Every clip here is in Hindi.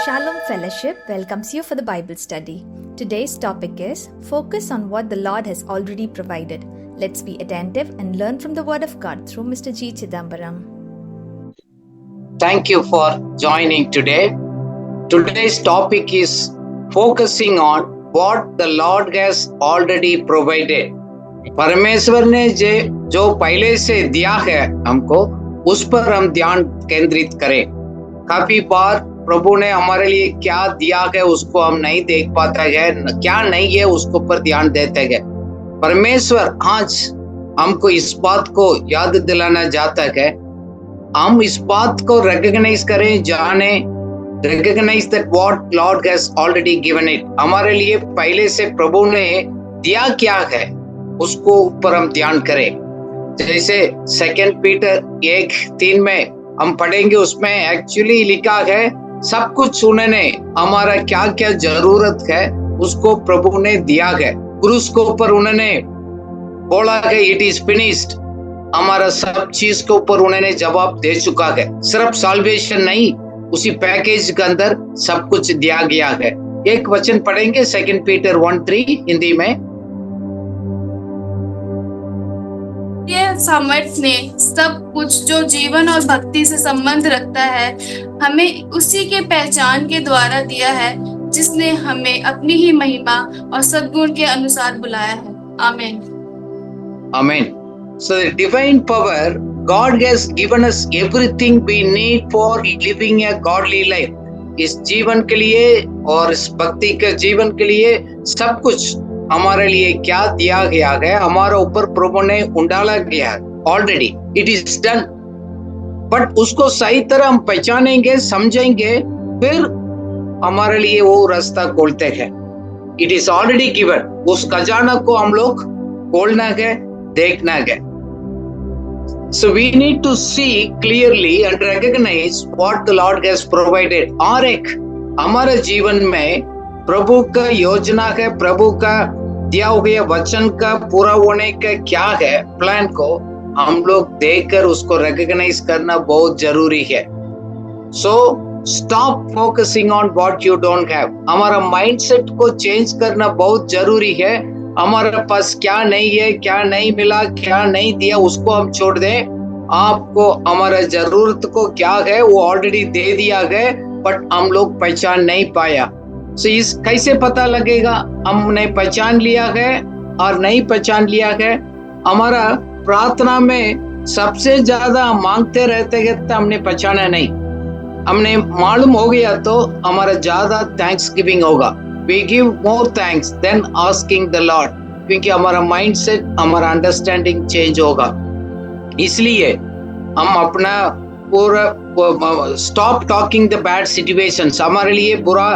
Shalom Fellowship welcomes you for the Bible study. Today's topic is Focus on what the Lord has already provided. Let's be attentive and learn from the Word of God through Mr. G. Chidambaram. Thank you for joining today. Today's topic is focusing on what the Lord has already provided. परमेश्वर ने जो पहले से दिया है हमको, उस पर हम ध्यान केंद्रित करें। काफी बार प्रभु ने हमारे लिए क्या दिया है उसको हम नहीं देख पाते हैं, क्या नहीं है उसको पर ध्यान देते हैं। परमेश्वर आज हमको इस बात को याद दिलाना चाहता है, हम इस बात को रिकॉग्नाइज करें, जाने recognise that what Lord has already given it. हमारे लिए पहले से प्रभु ने दिया क्या है उसको ऊपर हम ध्यान करें। जैसे 2 पीटर 1:3 में हम पढ़ेंगे, उसमें एक्चुअली लिखा है सब कुछ उन्होंने हमारा क्या क्या जरूरत है उसको प्रभु ने दिया है। क्रूस के ऊपर उन्होंने बोला है इट इज फिनिश्ड, हमारा सब चीज के ऊपर उन्होंने जवाब दे चुका है। सिर्फ साल्वेशन नहीं, उसी पैकेज के अंदर सब कुछ दिया गया है। एक वचन पढ़ेंगे 2 पीटर 1:3 हिंदी में। सामर्थ्य ने सब कुछ जो जीवन और भक्ति से संबंध रखता है हमें उसी के पहचान के द्वारा दिया है, जिसने हमें अपनी ही महिमा और सद्गुण के अनुसार बुलाया है। आमीन। Amen. So the divine power, God has given us everything we need for living a godly life. इस जीवन के लिए और इस भक्ति के जीवन के लिए सब कुछ हमारे लिए क्या दिया गया है, हमारे ऊपर प्रभु ने उंडाला गया है already. It is done. But उसको सही तरह हम पहचानेंगे, समझेंगे, फिर हमारे लिए वो रास्ता खोलते हैं। It is already given. उस खजाना को हम लोग खोलना है, देखना है। So we need to see clearly and recognize what the Lord has provided. और एक हमारे जीवन में प्रभु का योजना है, प्रभु का दिया हुआ वचन का पूरा होने का क्या है प्लान को हम लोग देखकर उसको रिकॉग्नाइज करना बहुत जरूरी है। So stop focusing on what you don't have. हमारा माइंडसेट को चेंज करना बहुत जरूरी है। हमारे पास क्या नहीं है, क्या नहीं मिला, क्या नहीं दिया, उसको हम छोड़ दें। आपको हमारा जरूरत को क्या है वो ऑलरेडी दे दिया गया, बट हम लोग पहचान नहीं पाया। So इस कैसे पता लगेगा हमने पहचान लिया है और नहीं पहचान लिया है? हमारा प्रार्थना में सबसे ज्यादा मांगते रहते हैं तो हमने पहचाना नहीं। हमने मालूम हो गया तो हमारा ज्यादा थैंक्स गिविंग होगा। We give more thanks than asking the Lord, क्योंकि हमारा माइंडसेट, हमारा अंडरस्टैंडिंग चेंज होगा। इसलिए हम अपना पूरा stop talking the bad situations, हमारे लिए बुरा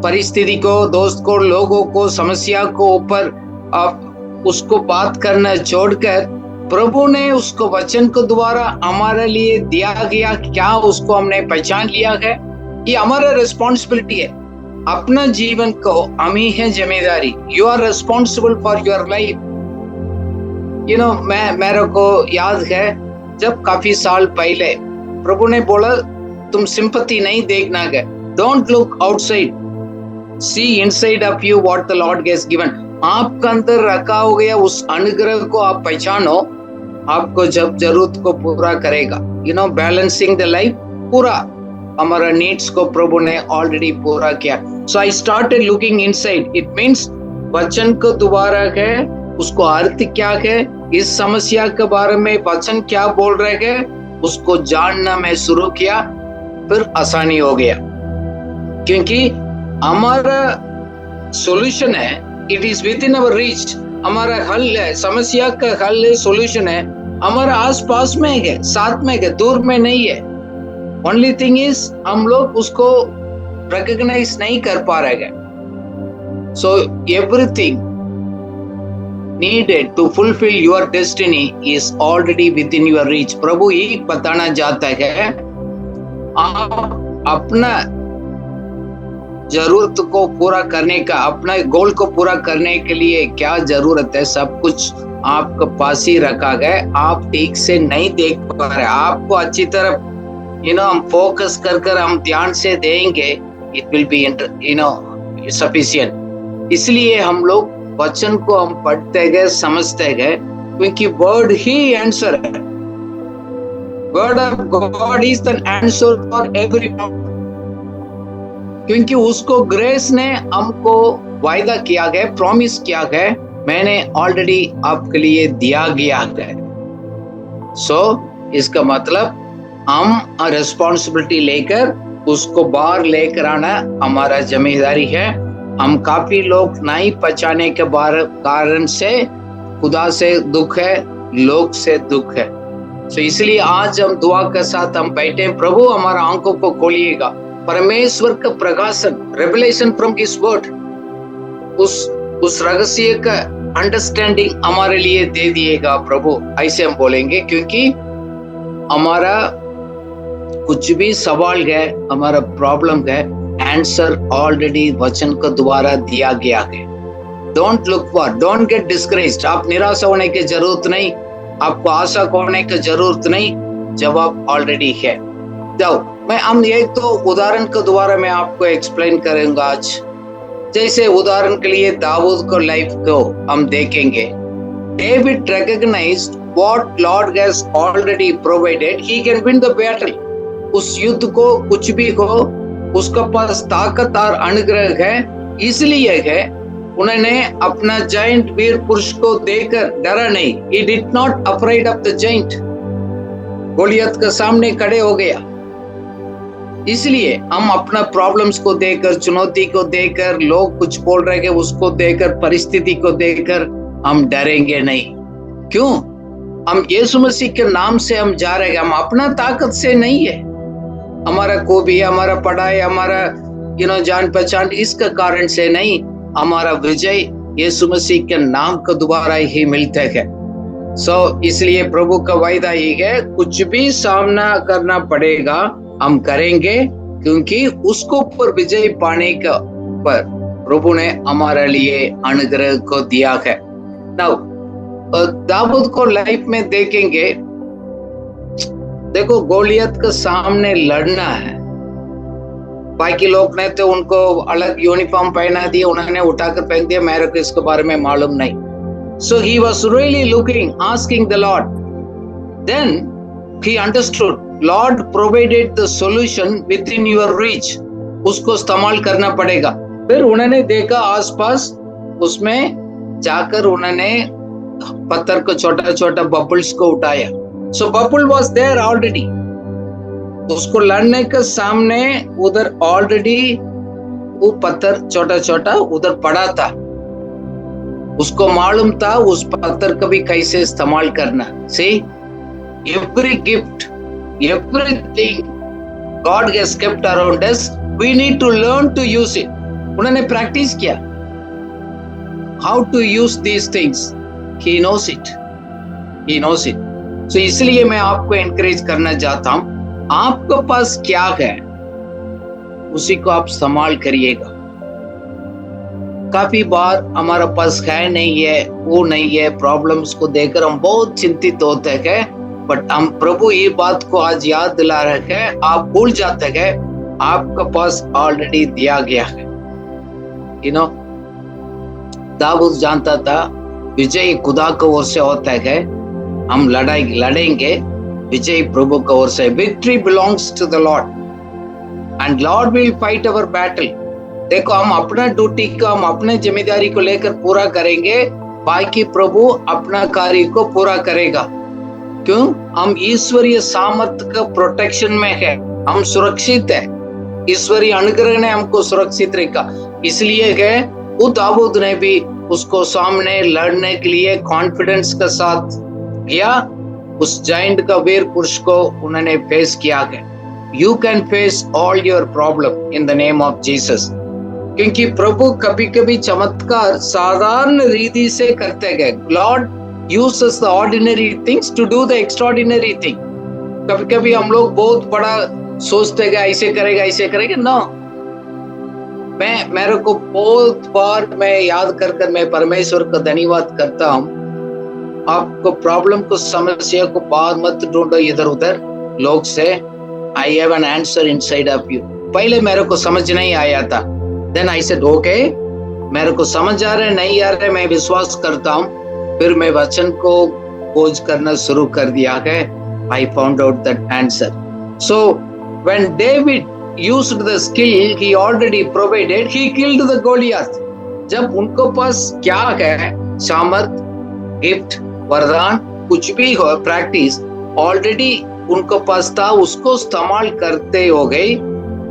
परिस्थिति को, दोस्त को, लोगों को, समस्या को ऊपर उसको बात करना छोड़कर प्रभु ने उसको वचन को द्वारा हमारे लिए दिया गया क्या उसको हमने पहचान लिया है। ये हमारा रिस्पॉन्सिबिलिटी है। अपना जीवन को हम ही है जिम्मेदारी। You are responsible for your life. मेरे को याद है जब काफी साल पहले प्रभु ने बोला तुम सिंपैथी नहीं देखना है, don't look outside, see inside of you what the Lord has given. आपका अंदर रखा हो गया उस अनुग्रह को आप पहचानो, आपको जब जरूरत को पूरा करेगा। बैलेंसिंग द लाइफ, पूरा हमारा नीड्स को प्रभु ने ऑलरेडी पूरा किया। So I started looking inside. It means वचन को दोबारा है, उसको अर्थ क्या है, इस समस्या के बारे में वचन क्या बोल रहे हैं उसको जानना मैं शुरू किया, फिर आसानी हो गया। क्योंकि हमारा सॉल्यूशन है, it is with in our reach. हमारा हल है, समस्या का हल है, सॉल्यूशन है हमारा आसपास में है, साथ में है, दूर में नहीं है। ओनली थिंग इज हम लोग उसको रिकॉग्नाइज नहीं कर पा रहे हैं। So everything needed to fulfill your destiny is already within your reach. प्रभु ही बताना चाहता है आप अपना जरूरत को पूरा करने का, अपना गोल को पूरा करने के लिए क्या जरूरत है, सब कुछ आपके पास ही रखा गया। आप ठीक से नहीं देख पा रहे, आपको अच्छी तरह हम फोकस कर हम ध्यान से देंगे it will be sufficient. इसलिए हम लोग वचन को हम पढ़ते गए, समझते गए, क्योंकि वर्ड ही आंसर है. Word of God is the answer for every problem. क्योंकि उसको ग्रेस ने हमको वायदा किया गया, प्रॉमिस किया गया, मैंने ऑलरेडी आपके लिए दिया गया है. सो इसका मतलब हम रिस्पॉन्सिबिलिटी लेकर उसको बाहर लेकर आना हमारा जिम्मेदारी है. हम काफी लोग नहीं पहचाने के कारण से खुदा से दुख है, लोग से दुख है. सो इसलिए आज हम दुआ के साथ हम बैठे, प्रभु हमारा आंखों को खोलिएगा, परमेश्वर का प्रकाशन, रेवलेशन फ्रॉम हिज वर्ड, उस रहस्य का अंडरस्टैंडिंग हमारे लिए दे दिएगा प्रभु. ऐसे हम बोलेंगे, क्योंकि हमारा कुछ भी सवाल है, हमारा प्रॉब्लम है, आंसर ऑलरेडी वचन के द्वारा दिया गया है. Don't look for, don't get discouraged. आप निराश होने की जरूरत नहीं, आपको आशा होने की जरूरत नहीं, जवाब ऑलरेडी है. जाओ, हम एक तो उदाहरण के द्वारा मैं आपको एक्सप्लेन करूंगा आज. जैसे उदाहरण के लिए दाऊद को लाइफ को हम देखेंगे. David recognized what Lord has already provided. He can win the battle. उस युद्ध को कुछ भी हो, उसका पास ताकत और अनुग्रह है, इसलिए है उन्होंने अपना जाइंट वीर पुरुष को देखकर डरा नहीं. He did not afraid of the giant. Goliath के सामने खड़े हो गया. इसलिए हम अपना प्रॉब्लम्स को देखकर, चुनौती को देखकर, लोग कुछ बोल रहे हैं उसको देखकर, परिस्थिति को देखकर हम डरेंगे नहीं. क्यों? हम यीशु मसीह के नाम से हम जा रहे हैं. हम अपना ताकत से नहीं है, हमारा को भी, हमारा पढ़ाई, हमारा जान पहचान, इसका कारण से नहीं. हमारा विजय यीशु मसीह के नाम के द्वारा ही मिलता है. सो इसलिए प्रभु का वायदा ही है, कुछ भी सामना करना पड़ेगा, हम करेंगे, क्योंकि उसको पर विजय पाने का पर प्रभु ने हमारे लिए अनुग्रह को दिया है. नाउ दाऊद को लाइफ में देखेंगे. देखो, गोलियत के सामने लड़ना है. बाकी लोग ने तो उनको अलग यूनिफॉर्म पहना दिया, उन्होंने उठाकर पहन दिया, मेरे को इसके बारे में मालूम नहीं. So he was really looking, asking the lord. Then he understood, Lord provided the solution within your reach. उसको इस्तेमाल करना पड़ेगा. फिर उन्होंने देखा आसपास, उसमें जाकर उन्होंने पत्थर को छोटा छोटा बबल्स को उठाया. सो बबल वाज देयर ऑलरेडी. उसको लड़ने के सामने उधर ऑलरेडी वो पत्थर छोटा छोटा उधर पड़ा था. उसको मालूम था उस पत्थर को भी कैसे इस्तेमाल करना. See, every gift, everything God has kept around us, we need to learn to use it. उन्होंने प्रैक्टिस किया how to use these things. He knows it. He knows it. So इसलिए मैं आपको encourage करना चाहता हूँ, आपके पास क्या है उसी को आप संभाल करिएगा. काफी बार हमारा पास है नहीं है, वो नहीं है, प्रॉब्लम्स को देखकर हम बहुत चिंतित होते हैं. बट हम प्रभु ये बात को आज याद दिला रहे हैं, आप भूल जाते हैं आपका पास ऑलरेडी दिया गया है. दाऊद जानता था विजय खुदा की ओर से होता है. हम लड़ेंगे, विजय प्रभु की ओर से. Victory belongs to the Lord and Lord will fight our battle. देखो, हम अपना ड्यूटी को, हम अपने जिम्मेदारी को लेकर पूरा करेंगे, बाकी प्रभु अपना कार्य को पूरा करेगा. क्यों? हम ईश्वरीय सामर्थ का प्रोटेक्शन में है, हम सुरक्षित है. ईश्वरीय अनुग्रह ने हमको सुरक्षित रखा. इसलिए है वो दाऊद ने भी उसको सामने लड़ने के लिए कॉन्फिडेंस के साथ गया. उस जाइंट का वीर पुरुष को उन्होंने फेस किया है. You can face all your problem in the name of Jesus. क्योंकि प्रभु कभी कभी चमत्कार साधारण रीति से करते हैं. Lord uses the ordinary things to do the extraordinary thing. कभी कभी हम लोग बहुत बड़ा सोचते हैं, ऐसे करेगा. नो, मेरे को बहुत बार मैं याद कर मैं परमेश्वर का धन्यवाद करता हूँ. आपको प्रॉब्लम को, समस्या को बाहर मत ढूंढो इधर उधर लोग से. I have an answer inside of you. पहले मेरे को समझ नहीं आया था। देन आई सेड ओके, मेरे को समझ आ रहा है नहीं आ रहा है, मैं विश्वास करता हूँ। फिर मैं वचन को खोज करना शुरू कर दिया है। I found out that answer. So when David used the skill he already provided, he killed the Goliath. जब उनको पास क्या है, सामर्थ, गिफ्ट, वरदान, कुछ भी हो, प्रैक्टिस ऑलरेडी उनको पास था, उसको इस्तेमाल करते हो गए,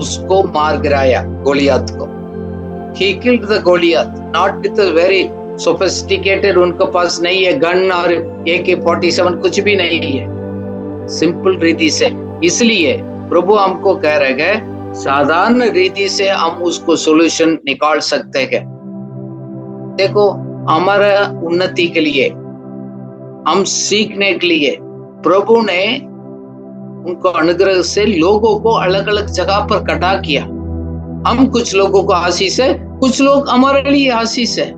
उसको मार गिराया गोलियात को। He killed the Goliath, not with a very sophisticated, उनको पास नहीं है गन और AK-47, कुछ भी नहीं है, सिंपल रीति से। इसलिए प्रभु हमको कह रहे हैं साधारण रीति से हम उसको सॉल्यूशन निकाल सकते हैं। देखो, हमारा उन्नति के लिए, हम सीखने के लिए प्रभु ने उनको अनुग्रह से लोगों को अलग अलग जगह पर इकट्ठा किया। हम कुछ लोगों को आशीष है, कुछ लोग हमारे लिए आशीष है।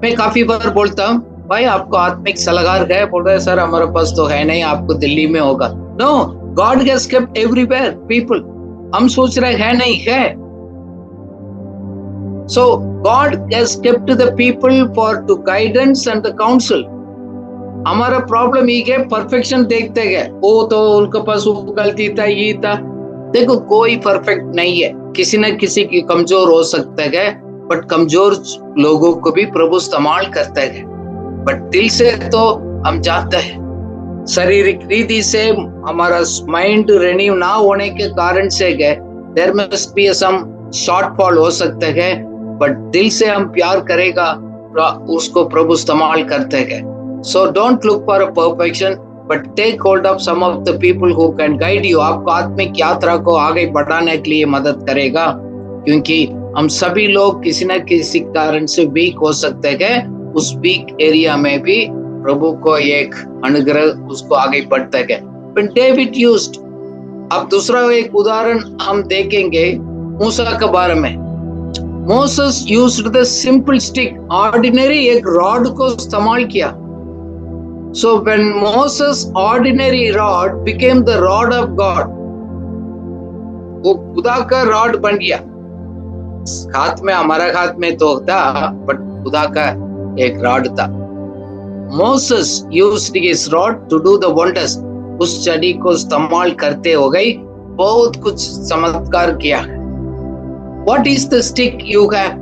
मैं काफी बार बोलता हूँ, भाई आपको आत्मिक सलाहकार है, बोल रहे सर हमारे पास तो है नहीं, आपको दिल्ली में होगा। No, God has kept everywhere people. हम सोच रहे है नहीं है। So God has kept the people for to guidance and the council. हमारा प्रॉब्लम ये है, परफेक्शन देखते हैं, वो तो उनके पास वो गलती था, ये था। देखो, कोई परफेक्ट नहीं है, किसी न किसी की कमजोर हो सकता है, बट कमजोर लोगों को भी प्रभु इस्तेमाल करता है। बट दिल से तो हम जानते हैं, शारीरिक रीति से हमारा माइंड रिन्यू ना होने के कारण से there must be some shortfall हो सकते हैं, बट दिल से हम प्यार करेगा, उसको प्रभु इस्तेमाल करते हैं। So don't look for a perfection, but take hold of some of the people who can guide you. आपको आत्मिक यात्रा को आगे बढ़ाने के लिए मदद करेगा, क्योंकि हम सभी लोग किसी न किसी कारण से वीक हो सकते हैं। उस वीक एरिया में भी प्रभु को एक अनुग्रह उसको आगे बढ़ता है। David used. अब दूसरा एक उदाहरण हम देखेंगे मूसा के बारे में। Moses used the simple stick, ordinary एक रॉड को इस्तेमाल किया। So when Moses ordinary rod became the rod of God, वो खुदा का रॉड बन गया। हाथ में, हमारा हाथ में तो था, बट खुदा का एक रॉड था। Moses used his rod to do the wonders. उस छड़ी को इस्तेमाल करते हो गई, बहुत कुछ चमत्कार किया है। What is the stick you have?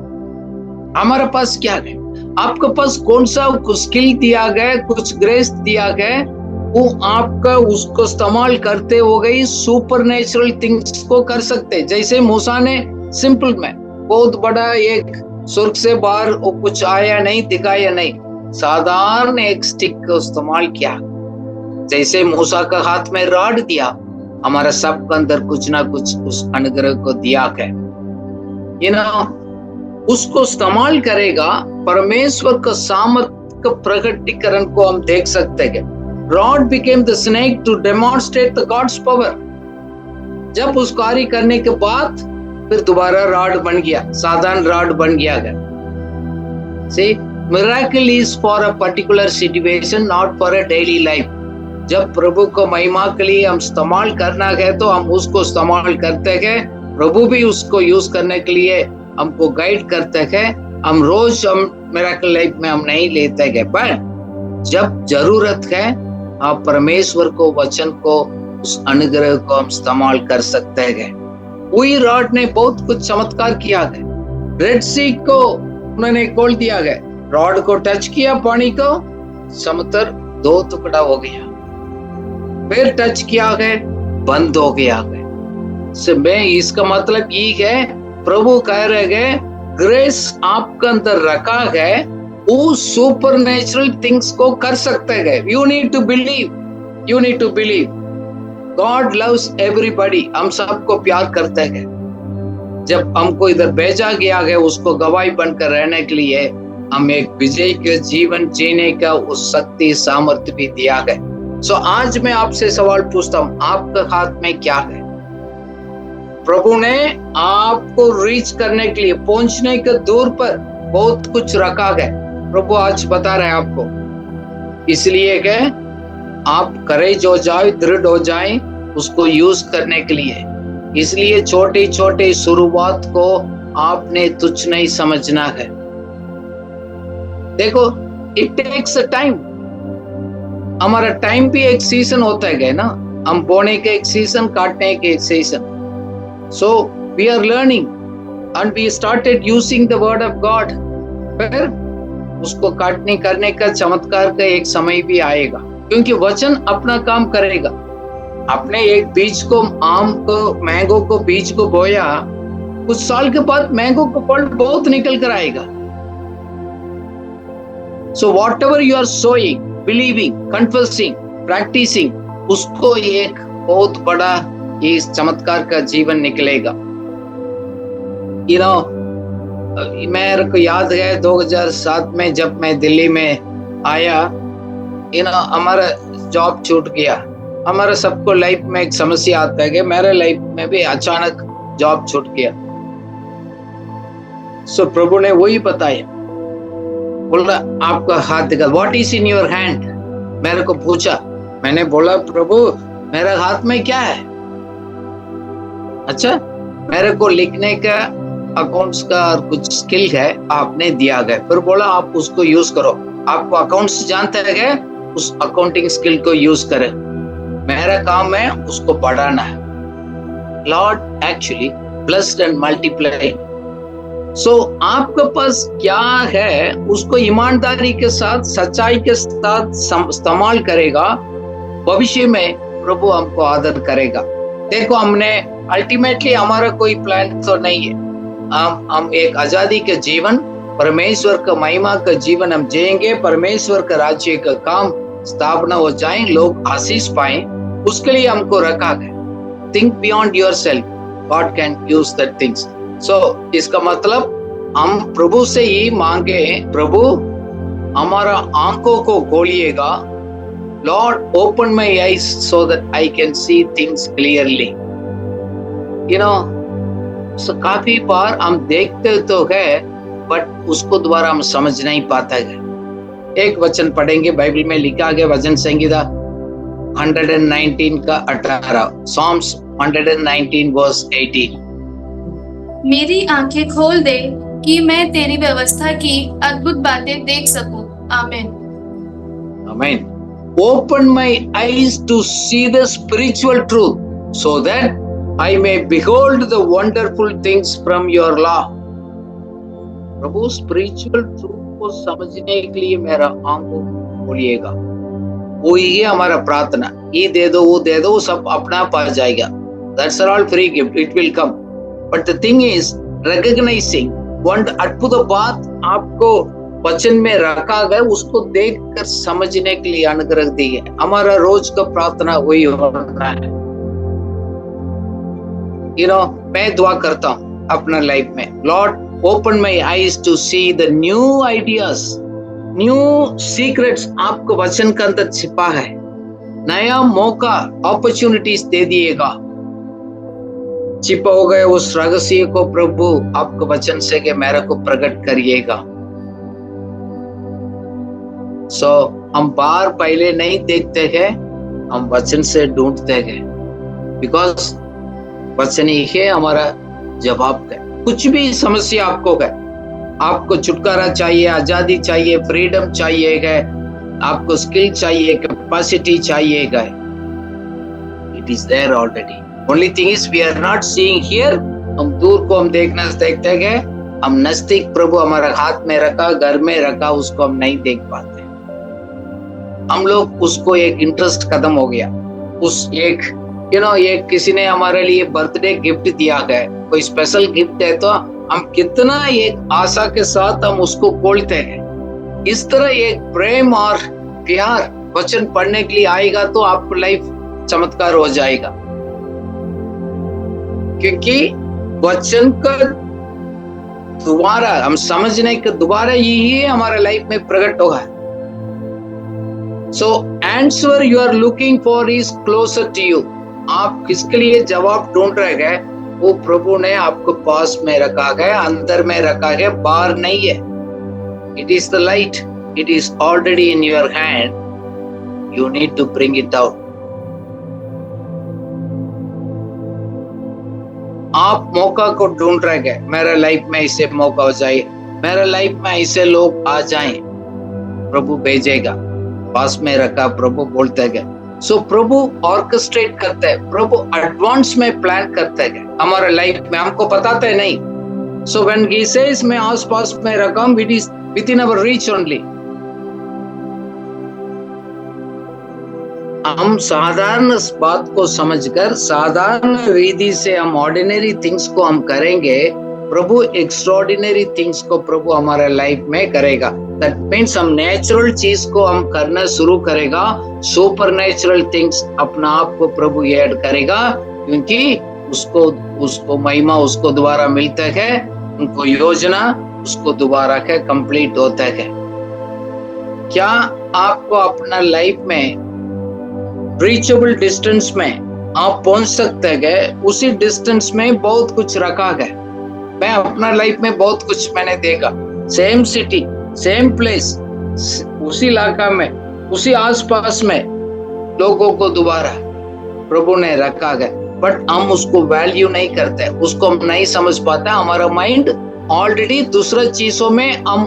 हमारे पास क्या है? आपके पास कौन सा स्किल दिया गया, कुछ ग्रेस दिया गया, वो आपका उसको इस्तेमाल करते हो गई, सुपरनेचुरल थिंग्स को कर सकते। जैसे मूसा ने सिंपल में बहुत बड़ा एक स्वर्ग से बाहर वो कुछ आया नहीं, दिखाया नहीं, साधारण एक स्टिक का इस्तेमाल किया। जैसे मूसा का हाथ में रॉड दिया, हमारा सबके अंदर कुछ ना कुछ उस अनुग्रह को दिया है। उसको इस्तेमाल करेगा, परमेश्वर का सामर्थ्य का प्रकटीकरण को हम देख सकते हैं। Rod became the snake to demonstrate the God's power. जब उस कार्य करने के बाद फिर दोबारा रॉड बन गया, साधारण रॉड बन गया। See, miracle is for a particular situation, not for a daily life. जब प्रभु को महिमा के लिए हम इस्तेमाल करना है तो हम उसको इस्तेमाल करते हैं। प्रभु भी उसको यूज करने के लिए हमको गाइड करते हैं। हम रोज मिरेकल लाइफ में हम नहीं लेते हैं, पर जब जरूरत है आप परमेश्वर को, वचन को, उस अनुग्रह को हम इस्तेमाल कर सकते हैं। वही रॉड ने बहुत कुछ चमत्कार किया है। रेड सी को उन्होंने खोल दिया है, रॉड को टच किया, पानी को, समुद्र 2 टुकड़ा हो गया। फिर टच किया है, बंद हो गया है। इसका मतलब ये है, प्रभु कह रहे हैं ग्रेस आपके अंदर रखा है, वो सुपर नेचुरल थिंग्स को कर सकते हैं। You need to believe, you need to believe. God loves everybody, हम सबको प्यार करते हैं। जब हमको इधर भेजा गया है उसको गवाही बनकर रहने के लिए, हम एक विजय के जीवन जीने का उस शक्ति सामर्थ्य भी दिया है। सो आज मैं आपसे सवाल पूछता हूँ, आपके हाथ में क्या है? प्रभु ने आपको रीच करने के लिए, पहुंचने के दूर पर बहुत कुछ रखा है। प्रभु आज बता रहे हैं आपको, इसलिए कि आप करेज हो जाए, दृढ़ हो जाए उसको यूज करने के लिए। इसलिए छोटी छोटी शुरुआत को आपने तुच्छ नहीं समझना है। देखो, इट टेक्स अ टाइम। हमारा टाइम भी एक सीजन होता है ना, हम बोने के एक सीजन, काटने के एक season. So we are learning and we started using the word of God. फिर उसको काटने करने का चमत्कार का एक समय भी आएगा, क्योंकि वचन अपना काम करेगा। आपने एक बीज को, आम को, मैंगो को बीज को बोया, कुछ साल के बाद मैंगो का फल बहुत निकल कर आएगा। So whatever you are sowing, believing, confessing, practising, उसको एक बहुत बड़ा इस चमत्कार का जीवन निकलेगा। मेरे को याद है 2007 में जब मैं दिल्ली में आया, हमारा जॉब छूट गया। हमारा सबको लाइफ में एक समस्या आता है कि मेरे लाइफ में भी अचानक जॉब छूट गया। सो प्रभु ने वही बताया, बोला आपका हाथ दिखा, what is in your hand. मेरे को पूछा, मैंने बोला प्रभु मेरे हाथ में क्या है। अच्छा, मेरे को लिखने का, अकाउंट्स का और कुछ स्किल है, आपने दिया गया। फिर बोला आप उसको यूज करो, आपको अकाउंट्स जानते हैं, उस अकाउंटिंग स्किल को यूज करें। मेरा काम है उसको बढ़ाना है। Lord actually blessed and multiply. So आपके पास क्या है, उसको ईमानदारी के साथ, सच्चाई के साथ इस्तेमाल करेगा, भविष्य में प्रभु हमको आदर करेगा। देखो, हमने अल्टीमेटली हमारा कोई प्लान तो नहीं है। हम एक आजादी के जीवन, परमेश्वर का महिमा का जीवन हम जिएंगे, परमेश्वर का राज्य का काम स्थापना हो जाए, लोग आशीष पाए, उसके लिए हमको रखा गया। Think beyond yourself, God can use that things. So इसका मतलब हम प्रभु से ही मांगे, प्रभु हमारा आंखों को खोलिएगा, Lord open my eyes so that I can see things clearly. So काफी बार हम देखते तो है, बट उसको दोबारा हम समझ नहीं पाता है। एक वचन पढ़ेंगे, बाइबल में लिखा गया, वचन संहिता 119 का 18, Psalms 119 verse 18। मेरी आंखें खोल दे कि मैं तेरी व्यवस्था की अद्भुत बातें देख सकूं। आमीन। आमीन। Open my eyes to see the spiritual truth, so that I may behold the wonderful things from your law। Prabhu spiritual truth को समझने के लिए मेरा आंखों खोलिएगा। वो ही हमारा प्रार्थना। ये दे दो, वो दे दो, सब अपना पा जाएगा। That's all free gift, it will come। But the thing is recognizing one अद्भुत बात आपको वचन में रखा गया, उसको देखकर समझने के लिए अनुग्रह दिए। हमारा रोज का प्रार्थना वही होना है। मैं दुआ करता हूँ अपना लाइफ में, Lord open my eyes to see the new ideas, new secrets आपको वचन के अंदर छिपा है। नया मौका, अपॉर्चुनिटीज दे दिएगा। छिपा हो गए उस रहस्य को प्रभु आपको वचन से के मेरे को प्रकट करिएगा। हम बार पहले नहीं देखते हैं, हम वचन से ढूंढते हैं, बिकॉज वचन ही है हमारा जवाब है। कुछ भी समस्या आपको है, आपको छुटकारा चाहिए, आजादी चाहिए, फ्रीडम चाहिए, आपको स्किल चाहिए, कैपेसिटी चाहिए, it is there already. Only thing is we are not seeing here. हम दूर को हम देखते हैं, हम नजदीक प्रभु हमारा हाथ में रखा, घर में रखा, उसको हम नहीं देख पाते। हम लोग उसको एक इंटरेस्ट खत्म हो गया। उस एक एक किसी ने हमारे लिए बर्थडे गिफ्ट दिया है, कोई स्पेशल गिफ्ट है, तो हम कितना एक आशा के साथ हम उसको खोलते हैं। इस तरह एक प्रेम और प्यार वचन पढ़ने के लिए आएगा तो आपको लाइफ चमत्कार हो जाएगा, क्योंकि वचन का दोबारा हम समझने का दोबारा यही हमारे लाइफ में प्रकट होगा। So answer you are looking for is closer to you. आप किसके लिए जवाब ढूंढ रहे हैं, वो प्रभु ने आपको पास में रखा है, अंदर में रखा है, बाहर नहीं है। It is the light, it is already in your hand, you need to bring it out. आप मौका को ढूंढ रहे हैं, मेरा लाइफ में ऐसे मौका हो जाए, मेरा लाइफ में ऐसे लोग आ जाएं, प्रभु भेजेगा। पास में रखा, प्रभु बोलते हैं। सो प्रभु ऑर्केस्ट्रेट करता है, प्रभु एडवांस में प्लान करता है हमारे लाइफ में, हमको बताते है नहीं। सो व्हेन ही सेज मैं आस पास में रखा हूं, it is within our reach only. हम साधारण बात को समझकर साधारण रीति से हम ऑर्डिनरी थिंग्स को हम करेंगे, प्रभु एक्स्ट्राऑर्डिनरी थिंग्स को प्रभु हमारे लाइफ में करेगा। दैट मीन्स हम नेचुरल चीज को हम करना शुरू करेगा, सुपर नेचुरल थिंग्स अपना आप को प्रभु ऐड करेगा, क्योंकि उसको महिमा उसको दोबारा मिलता है, उनको योजना उसको दोबारा के कंप्लीट होता है। क्या आपको अपना लाइफ में रीचेबल डिस्टेंस में आप पहुंच सकते हैं? उसी डिस्टेंस में बहुत कुछ रखा है। मैं अपना लाइफ में बहुत कुछ मैंने देखा, सेम सिटी, सेम प्लेस, उसी इलाका में, उसी आसपास में लोगों को दोबारा प्रभु ने रखा है, बट हम उसको वैल्यू नहीं करते, उसको हम नहीं समझ पाते। हमारा माइंड ऑलरेडी दूसरा चीजों में हम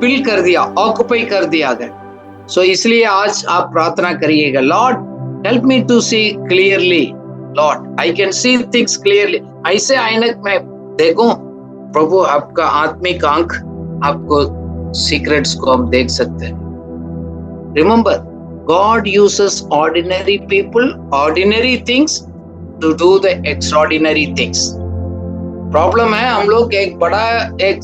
फिल कर दिया, ऑक्युपाई कर दिया गया। सो इसलिए आज आप प्रार्थना करिएगा, Lord help me to see clearly, Lord, I can see things clearly। ऐसे ऐनक में देखो, प्रभु आपका आत्मिक आंख आपको सीक्रेट्स को हम देख सकते हैं। Remember, God uses ordinary people, ordinary things to do the extraordinary things। Problem है हम लोग एक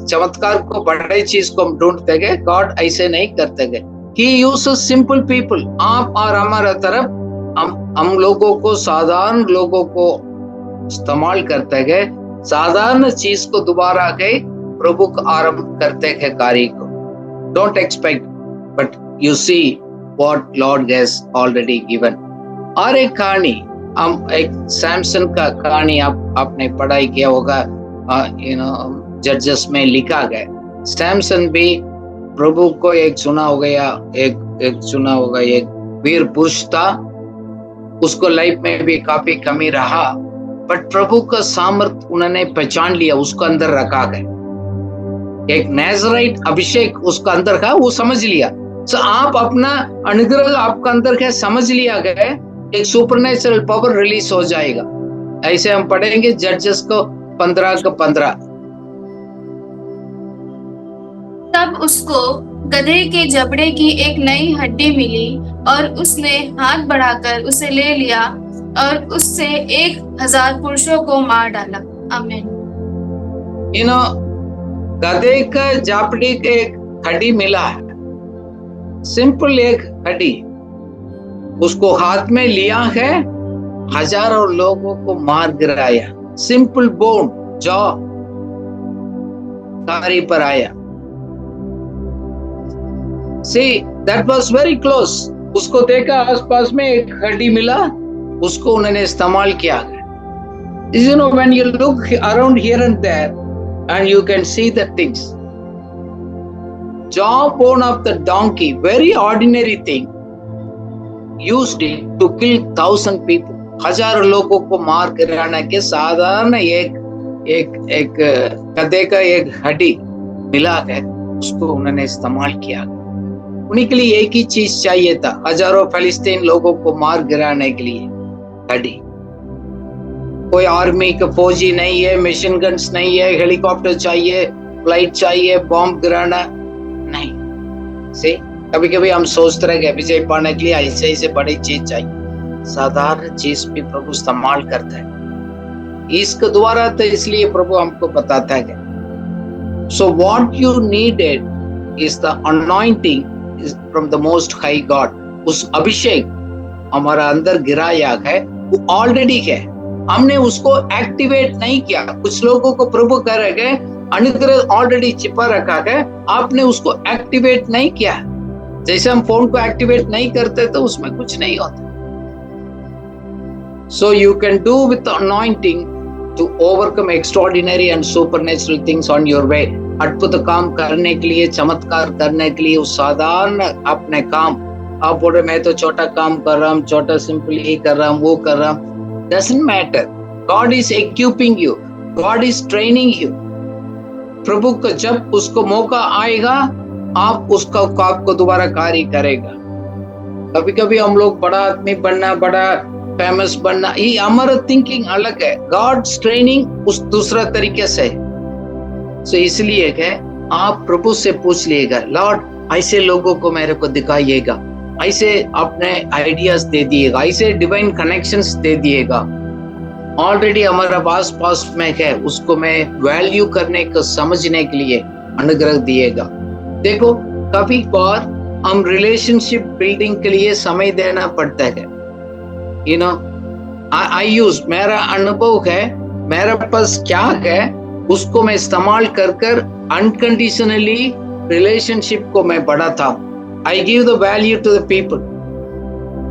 चमत्कार को, बड़े चीज को हम ढूंढते गए, गॉड ऐसे नहीं करते गए। He uses simple people। आप और हमारा तरफ हम लोगों को, साधारण लोगों को इस्तेमाल करते गए, साधारण चीज को दोबारा गए प्रभु को आरंभ करते हैं कार्य को। Don't expect, but you see what Lord has already given. और एक कहानी, हम एक सैमसन का कहानी आपने पढ़ाई किया होगा, जजेस में लिखा गया। सैमसन भी प्रभु को एक चुना होगा, एक वीर पुरुष था, उसको लाइफ में भी काफी कमी रहा, बट प्रभु का सामर्थ उन्होंने पहचान लिया, उसको अंदर रखा गया। एक नेज़राइट अभिषेक उसका अंदर था, वो समझ लिया। सो आप अपना अनुग्रह आपका अंदर है, समझ लिया गया, एक सुपरनेचुरल पावर रिलीज हो जाएगा। ऐसे हम पढ़ेंगे जजेस को 15:15। तब उसको गधे के जबड़े की एक नई हड्डी मिली और उसने हाथ बढ़ाकर उसे ले लिया और उससे 1000 पुरुषों को मार डाला। आमीन। गधे का जबड़े के एक हड्डी मिला है, सिंपल एक हड्डी, उसको हाथ में लिया है, हजारों लोगों को मार गिराया। सिंपल बोन, जॉ कारी पर आया। See, that was very close। उसको देखा, आसपास में एक हड्डी मिला, उसको उन्होंने इस्तेमाल किया। You know, when you look around here and there, and you can see the things. Jawbone of the donkey, very ordinary thing, used it to kill 1000 people। 1000 लोगों को मार गिराने के साधारण एक गधे का एक हड्डी मिला है, उसको उन्होंने इस्तेमाल किया। उन्हीं के लिए एक ही चीज चाहिए था, हजारों फिलिस्तीन लोगों को मार गिराने के लिए हड्डी। कोई आर्मी का फौजी नहीं है, मशीन गन्स नहीं है, हेलीकॉप्टर चाहिए, फ्लाइट चाहिए, बॉम्ब गिराना नहीं। से कभी कभी हम सोचते रहे विजय पाने के लिए ऐसे बड़ी चीज चाहिए, साधारण चीज भी प्रभु इस्तेमाल करता है। इसके द्वारा तो इसलिए प्रभु हमको बताता है। So what you needed is the anointing from the most high God. उस अभिषेक हमारा अंदर गिराया है, वो ऑलरेडी है, हमने उसको एक्टिवेट नहीं किया। कुछ लोगों को प्रभु कह रहे हैं अनुग्रह ऑलरेडी छिपा रखा है, आपने उसको एक्टिवेट नहीं किया। जैसे हम फोन को एक्टिवेट नहीं करते तो उसमें कुछ नहीं होता। So you can do with anointing to overcome extraordinary and supernatural things on your way. अद्भुत काम करने के लिए, चमत्कार करने के लिए, उस साधारण अपने काम, आप बोल रहे मैं तो छोटा काम कर रहा हूँ, छोटा सिंपल ये कर रहा हूँ, वो कर रहा हूँ, doesn't matter. God is equipping you. God is training you. प्रभु का जब उसको मौका आएगा आप उसका आपको दोबारा कार्य करेगा। कभी कभी हम लोग बड़ा आदमी बनना, बड़ा फेमस बनना, ये हमारा थिंकिंग अलग है। गॉड्स ट्रेनिंग उस दूसरा तरीके से। सो इसलिए है आप प्रभु से पूछ लीजिएगा, लॉर्ड ऐसे लोगों को मेरे को दिखाइएगा, ऐसे अपने आइडियाज दे दिएगा, ऐसे डिवाइन कनेक्शंस दे दिएगा। ऑलरेडी हमारा पास पास में है, उसको मैं वैल्यू करने को समझने के लिए अनुग्रह दिएगा। देखो कभी बार हम रिलेशनशिप बिल्डिंग के लिए समय देना पड़ता है। यू नो आई यूज, मेरा अनुभव है, मेरे पास क्या है उसको मैं इस्तेमाल कर कर अनकंडीशनली रिलेशनशिप को मैं बढ़ाता हूँ। I give the value to the people.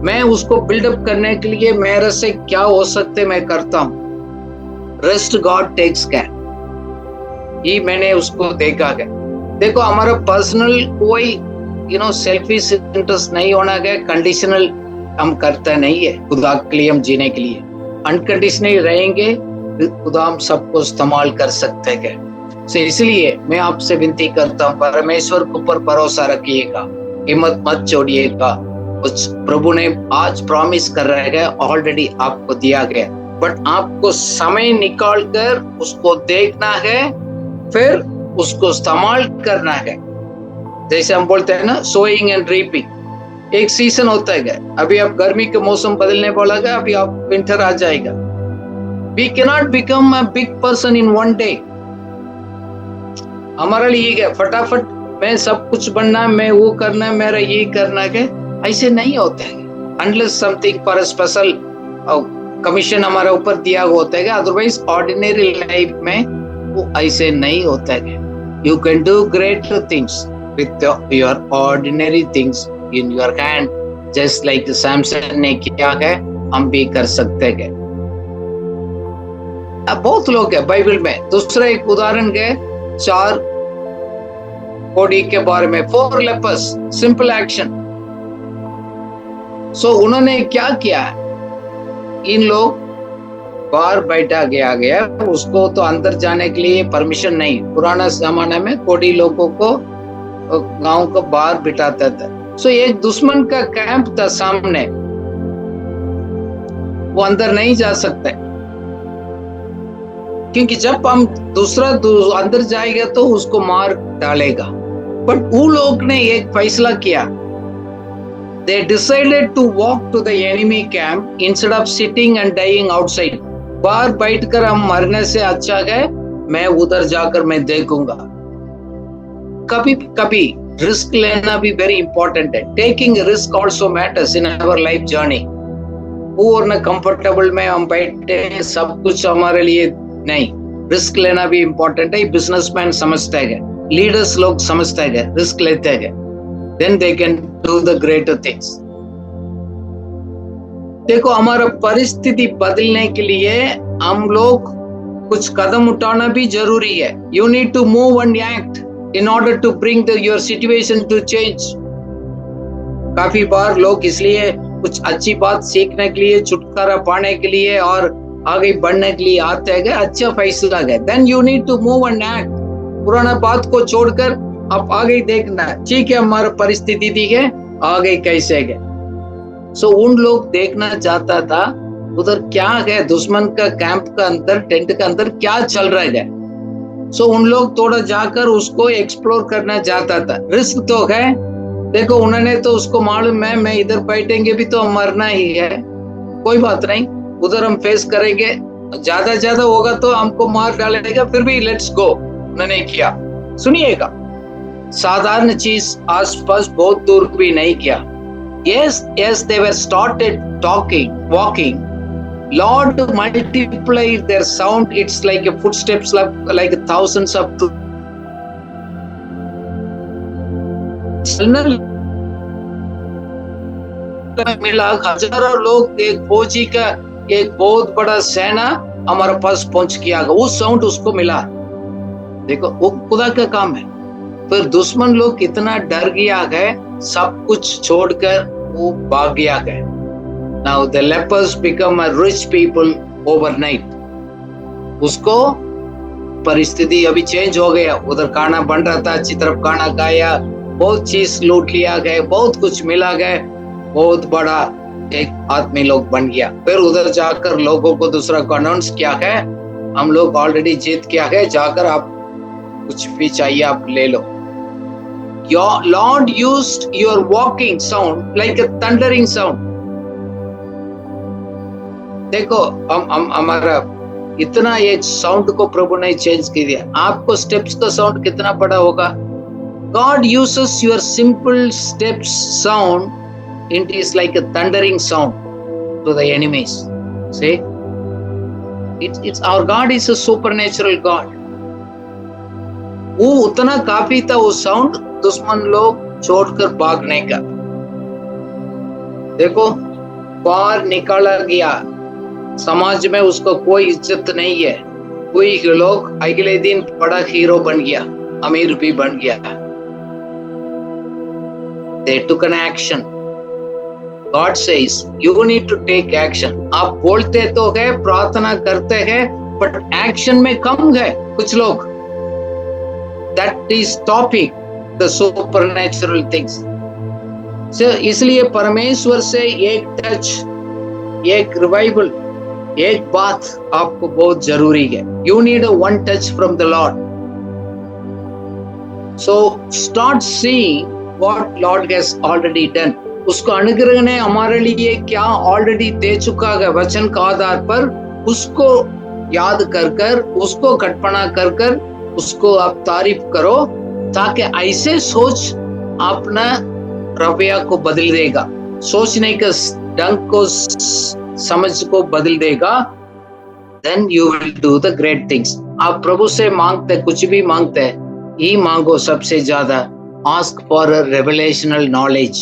मैं उसको बिल्डअप करने के लिए मेरे से क्या हो सकते मैं करता हूँ। Rest God takes care. ये मैंने उसको देखा है। देखो हमारा पर्सनल कोई सेल्फिश इंटरेस्ट नहीं होना है, कंडीशनल हम करता नहीं है। खुदा के लिए हम जीने के लिए अनकंडीशनली रहेंगे, खुदा हम सबको इस्तेमाल कर सकते हैं। इसलिए मैं आपसे विनती करता हूँ, परमेश्वर के ऊपर भरोसा रखिएगा, हिम्मत मत छोड़िएगा। कुछ प्रभु ने आज प्रॉमिस कर रहा है, ऑलरेडी आपको दिया गया, बट आपको समय निकाल कर उसको देखना है, फिर उसको इस्तेमाल करना है। जैसे हम बोलते हैं ना, सोइंग एंड रीपिंग। एक सीजन होता है, अभी आप गर्मी के मौसम बदलने वाला है, अभी आप विंटर आ जाएगा। We cannot become a big person in one day। हमारा लिए क्या फटाफट मैं सब कुछ बनना, मैं वो करना, मेरा ये करना है, ऐसे नहीं होता है। Unless something for a special commission हमारे ऊपर दिया होता है, अदरवाइज ऑर्डिनरी लाइफ में वो ऐसे नहीं होता है। You can do great things with your ordinary things in your hand, just like Samson ने किया है, हम भी कर सकते हैं। अब बहुत लोग है बाइबल में। दूसरा एक उदाहरण है 4 कोढ़ी के बारे में, 4 लेपर्स, सिंपल एक्शन। सो उन्होंने क्या किया, इन लोग बाहर बैठा गया, उसको तो अंदर जाने के लिए परमिशन नहीं। पुराना जमाने में कोढ़ी लोगों को गांव को बाहर बिठाता था। सो एक दुश्मन का कैंप था सामने, वो अंदर नहीं जा सकते, क्योंकि जब हम दूसरा अंदर जाएगा तो उसको मार डालेगा। बट वो लोग ने एक फैसला किया, they decided to walk to the enemy camp instead of sitting and dying outside। बाहर बैठकर हम मरने से अच्छा है मैं उधर जाकर मैं देखूंगा। कभी कभी रिस्क लेना भी वेरी इंपॉर्टेंट है। Taking risk also matters in our life journey. पूर्ण कंफर्टेबल में हम बैठे हैं, सब कुछ हमारे लिए नहीं, रिस्क लेना भी इंपॉर्टेंट है। बिजनेसमैन समझते हैं, लीडर्स लोग समझते हैं, रिस्क लेते हैं, then they can do the greater things. देखो हमारा परिस्थिति बदलने के लिए हम लोग कुछ कदम उठाना भी जरूरी है। You need to move and act in order to bring your situation to change. काफी बार लोग इसलिए कुछ अच्छी बात सीखने के लिए, छुटकारा पाने के लिए और आगे बढ़ने के लिए आते हैं, अच्छा फैसला है, then you need to move and act. पुराना बात को छोड़कर आप आगे देखना, ठीक है हमारा परिस्थिति दी है, आगे कैसे है। सो उन लोग देखना चाहता था उधर क्या है, दुश्मन का कैंप का अंदर, टेंट का अंदर क्या चल रहा है। सो उन लोग थोड़ा जाकर उसको एक्सप्लोर करना चाहता था। रिस्क तो है, देखो उन्होंने तो उसको मालूम है मैं इधर बैठेंगे भी तो हम मरना ही है, कोई बात नहीं, उधर हम फेस करेंगे, ज्यादा होगा तो हमको मार डालेगा, फिर भी लेट्स गो। उन्होंने किया। सुनिएगा, साधारण चीज आसपास बहुत दूर भी नहीं किया। Yes, they were started talking, walking. Lord multiplied their sound. It's like a footsteps, like thousands of. मिला हजारों लोग, एक फौजी का एक बहुत बड़ा सेना हमारे पास पहुंच गया, वो साउंड उसको मिला। देखो वो खुदा का काम है। फिर दुश्मन लोग इतना डर गया है, सब कुछ छोड़कर वो भाग गया है। Now the lepers become a rich people overnight। उसको परिस्थिति अभी चेंज हो गया, उधर खाना बन रहा था, अच्छी तरफ खाना खाया, बहुत चीज लूट लिया गया, बहुत कुछ मिला गया, बहुत बड़ा एक आदमी लोग बन गया। फिर उधर जाकर लोगों को दूसरा को अनाउंस किया है, हम लोग ऑलरेडी जीत किया है, जाकर आप कुछ भी चाहिए आप ले लो। Your Lord used your walking sound like a thundering sound. देखो हम हमारा इतना एक साउंड को प्रभु ने चेंज कर दिया। आपको स्टेप्स का साउंड कितना बड़ा होगा? God uses your simple steps sound. It is like a thundering sound to the enemies. See, it's our God is a supernatural God. वो उतना काफी था वो साउंड दुश्मन लोग छोड़कर भागने का। देखो बाहर निकाला गया, समाज में उसको कोई इज्जत नहीं है। कोई लोग अगले दिन बड़ा हीरो बन गया, अमीर भी बन गया। They took an action. God says you need to take action. आप बोलते तो है, प्रार्थना करते हैं, बट एक्शन में कम गए कुछ लोग। That is stopping the supernatural things. So इसलिए परमेश्वर से एक टच, एक रिवाइवल, एक बात आपको बहुत जरूरी है। You need a one touch from the Lord. So start seeing what Lord has already done. उसको अनुग्रह ने हमारे लिए क्या ऑलरेडी दे चुका है वचन का आधार पर, उसको याद कर कर, उसको घटपना कर कर, उसको आप तारीफ करो, ताकि ऐसे सोच अपना रवैया को बदल देगा, सोचने का ढंग को, समझ को बदल देगा। Then you will do the great things. आप प्रभु से मांगते, कुछ भी मांगते ही मांगो, सबसे ज्यादा ask for a revelational knowledge.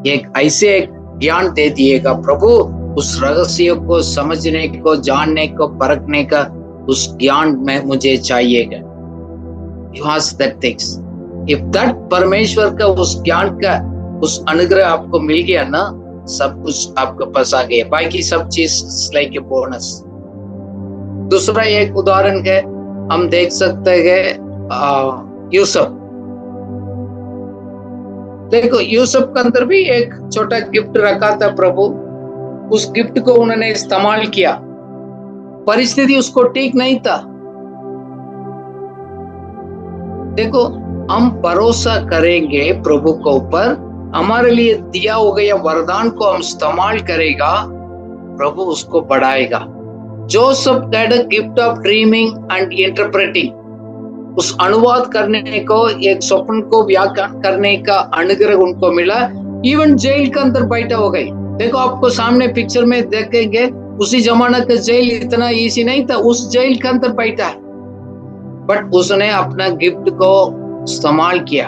एक ऐसे एक ज्ञान दे दिएगा प्रभु, उस रहस्य को समझने को, जानने को, परखने का उस ज्ञान में मुझे चाहिएगा। You ask that things. If that परमेश्वर का उस ज्ञान का उस अनुग्रह आपको मिल गया ना, सब कुछ आपके पास आ गया, बाकी सब चीज लाइक ए बोनस। दूसरा एक उदाहरण है, हम देख सकते हैं यूसुफ। देखो यूसुफ के अंदर भी एक छोटा गिफ्ट रखा था प्रभु, उस गिफ्ट को उन्होंने इस्तेमाल किया। परिस्थिति उसको ठीक नहीं था। देखो हम भरोसा करेंगे प्रभु के ऊपर, हमारे लिए दिया हो गया वरदान को हम इस्तेमाल करेगा, प्रभु उसको बढ़ाएगा। Joseph had a gift of dreaming and interpreting. उस अनुवाद करने को, एक स्वप्न को व्याख्यान करने का अनुग्रह उनको मिला। इवन जेल के अंदर बैठा हो गई। देखो आपको सामने पिक्चर में देखेंगे, उसी जमाना का जेल इतना इजी नहीं था, उस जेल के अंदर बैठा है, बट उसने अपना गिफ्ट को इस्तेमाल किया।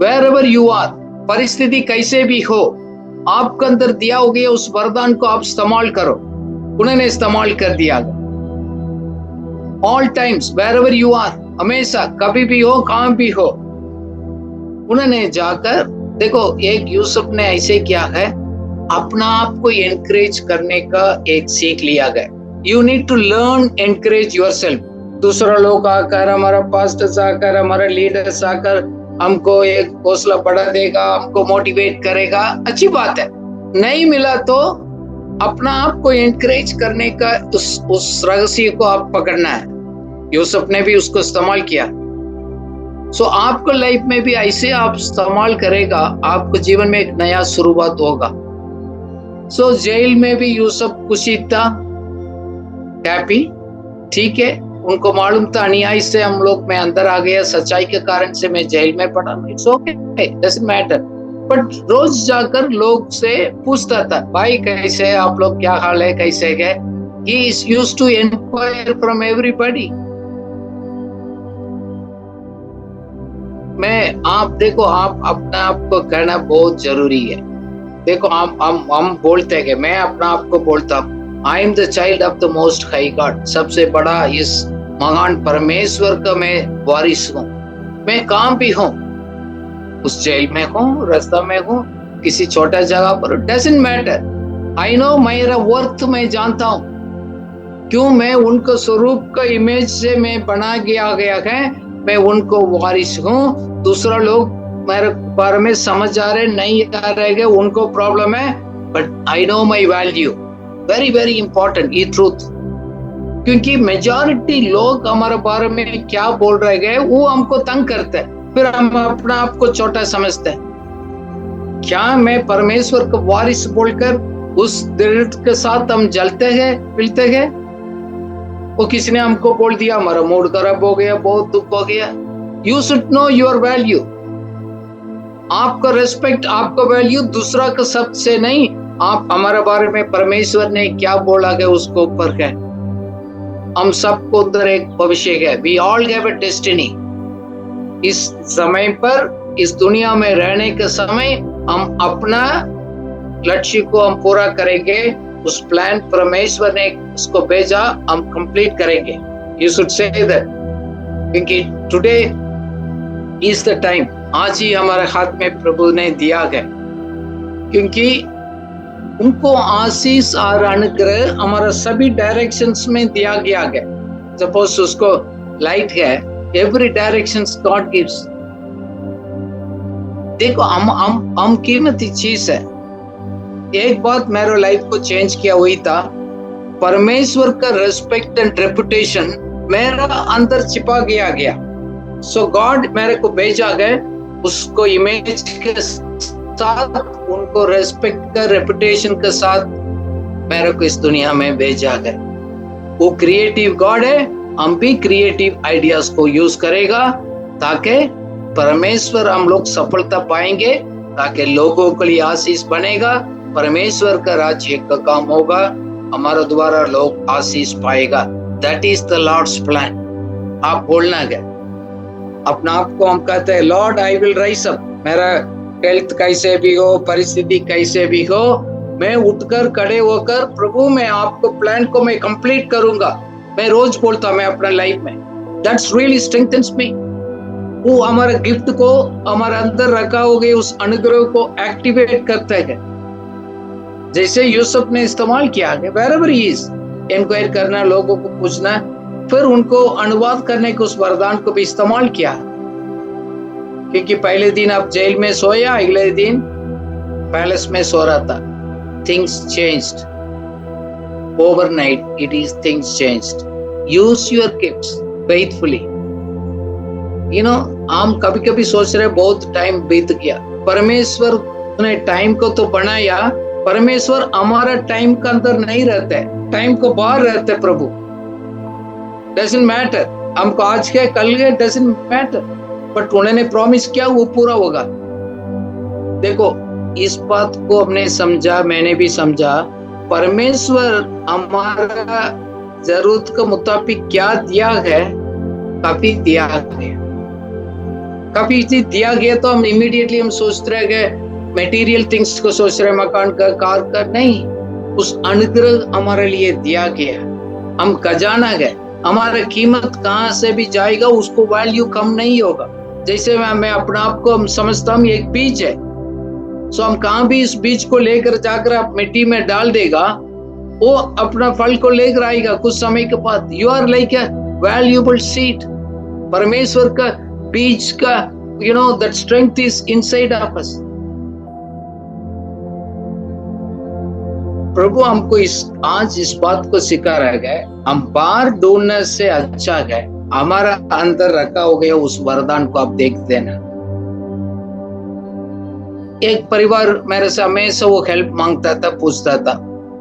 Wherever you are, परिस्थिति कैसे भी हो, आपके अंदर दिया हो गया उस वरदान को आप इस्तेमाल करो। उन्होंने इस्तेमाल कर दिया। All times, wherever you are, हमेशा, कभी भी हो, कहाँ भी हो, उन्होंने जाकर, देखो एक यूसुफ ने ऐसे किया है, अपना आप को एनकरेज करने का एक सीख लिया गया। You need to learn encourage yourself. दूसरा लोग आकर, हमारा पास्टर्स आकर, हमारा लीडर्स आकर हमको एक हौसला बढ़ा देगा, हमको मोटिवेट करेगा, अच्छी बात है। नहीं मिला तो अपना आप को एनकरेज करने का उस रहस्य को आप पकड़ना है। यूसुफ ने भी उसको इस्तेमाल किया। सो आपको लाइफ में भी ऐसे आप इस्तेमाल करेगा, आपको जीवन में एक नया शुरुआत होगा। सो जेल में भी यूसुफ खुशी था, हैप्पी, ठीक है। उनको मालूम था अन्याय से हम लोग में अंदर आ गया, सच्चाई के कारण से मैं जेल में पड़ा, it's okay, doesn't matter. But रोज जाकर लोग से पूछता था, भाई कैसे है आप लोग, क्या हाल है, कैसे गए। He is used to inquire from everybody. आप देखो, आप अपना आप को कहना बहुत जरूरी है। देखो हम बोलते हैं, मैं अपना आप को बोलता हूँ, I am the child of the most high God. सबसे बड़ा इस महान परमेश्वर का मैं वारिस हूँ। मैं कहाँ भी हूँ, उस जेल में हूँ, रास्ता में हूँ, किसी छोटा जगह पर, डजंट मैटर। आई नो, मेरा वर्थ मैं जानता हूँ क्यों? मैं उनको स्वरूप का इमेज से मैं बना गया है, मैं उनको वारिस हूँ। दूसरा लोग मेरे बारे में समझ आ रहे नहीं आ रहे, उनको प्रॉब्लम है, but I know my value. Very very important ये ट्रूथ, क्योंकि मेजॉरिटी लोग हमारे बारे में क्या बोल रहे हैं वो हमको तंग करते हैं, फिर हम अपना आप को छोटा समझते हैं। क्या मैं परमेश्वर का वारिस बोलकर उस दृढ़ के साथ हम जलते हैं, पिलते हैं? वो किसी ने हमको बोल दिया, हमारा मूड खराब हो गया, बहुत दुख हो गया। You should know your value. आपका रेस्पेक्ट, आपका वैल्यू दूसरा का शब्द से नहीं, आप हमारे बारे में परमेश्वर ने क्या बोला है उसको ऊपर है। हम सबको अंदर एक भविष्य है। We all have a destiny. इस समय पर, इस दुनिया में रहने के समय हम अपना लक्ष्य को हम पूरा करेंगे। उस प्लान परमेश्वर ने उसको भेजा, हम कंप्लीट करेंगे। यू शुड से दैट, क्योंकि टुडे इज द टाइम। आज ही हमारे हाथ में प्रभु ने दिया है, क्योंकि उनको आशीष और अनुग्रह हमारा सभी डायरेक्शंस में दिया गया है। सपोज उसको लाइट है, एवरी डायरेक्शंस गॉड गिव्स। देखो हम कीमती चीज है। एक बात मेरे लाइफ को चेंज किया हुई था, परमेश्वर का रेस्पेक्ट एंड रेपुटेशन मेरा अंदर छिपा गया। सो गॉड मेरे को भेजा गया, उसको इमेज के साथ, उनको रेस्पेक्ट का रेपुटेशन के साथ मेरे को इस दुनिया में भेजा गया। वो क्रिएटिव गॉड है, हम भी क्रिएटिव आइडियाज को यूज करेगा ताकि परमेश्वर हम लोग सफलता पाएंगे, ताकि लोगों के लिए आशीष बनेगा, परमेश्वर का राज्य का काम होगा, हमारा द्वारा लोग आशीष पाएगा। That is the Lord's plan. आप बोलना है अपना आप को, हम कहते हैं Lord I will rise up. मेरा हेल्थ कैसे भी हो, परिस्थिति कैसे भी हो, मैं उठकर खड़े होकर प्रभु मैं आपको प्लान को मैं कंप्लीट करूंगा। मैं रोज बोलता हूं मैं अपना लाइफ में, दैट्स रियली स्ट्रेंथन्स मी। वो हमारे गिफ्ट को हमारे अंदर रखा हो गए, उस अनुग्रह को एक्टिवेट करते हैं। जैसे यूसुफ ने इस्तेमाल किया है, wherever he is, इंक्वायर करना, लोगों को पूछना, फिर उनको अनुवाद करने के उस वरदान को भी इस्तेमाल किया। क्योंकि पहले दिन आप जेल में सोया, अगले दिन पैलेस में सो रहा था। Things changed overnight. It is things changed. Use your gifts faithfully. You know, हम कभी कभी सोच रहे बहुत टाइम बीत गया। परमेश्वर ने टाइम को तो बनाया, परमेश्वर हमारा टाइम के अंदर नहीं रहता है, टाइम को बाहर रहते प्रभु। डजंट मैटर, हमको आज के कल के डजंट मैटर, बट उन्होंने प्रॉमिस किया वो पूरा होगा। देखो, इस बात को हमने समझा, मैंने भी समझा, परमेश्वर हमारा जरूरत के मुताबिक क्या दिया है, काफी दिया है। काफी चीज दिया गया तो हम इमीडिएटली हम सोच रहे गए मटेरियल थिंग्स को सोच रहे, मकान का, कार का, नहीं। उस अनुग्रह हमारे लिए दिया गया। हम खजाना है, हमारा कीमत कहाँ से भी जाएगा, उसको वैल्यू कम नहीं होगा। जैसे मैं अपना आप को हम समझता हूँ एक बीज है, सो हम कहाँ भी इस बीज को लेकर जाकर आप मिट्टी में डाल देगा, वो अपना फल को लेकर आएगा कुछ समय के बाद। You are like a valuable seed. परमेश्वर का बीज का you know that strength is inside of us. प्रभु हमको आज इस बात को सिखा रहा है, हम बाहर ढूंढने से अच्छा है हमारा अंदर रखा हो गया उस वरदान को आप देख देना। एक परिवार मेरे से हमेशा वो हेल्प मांगता था, पूछता था,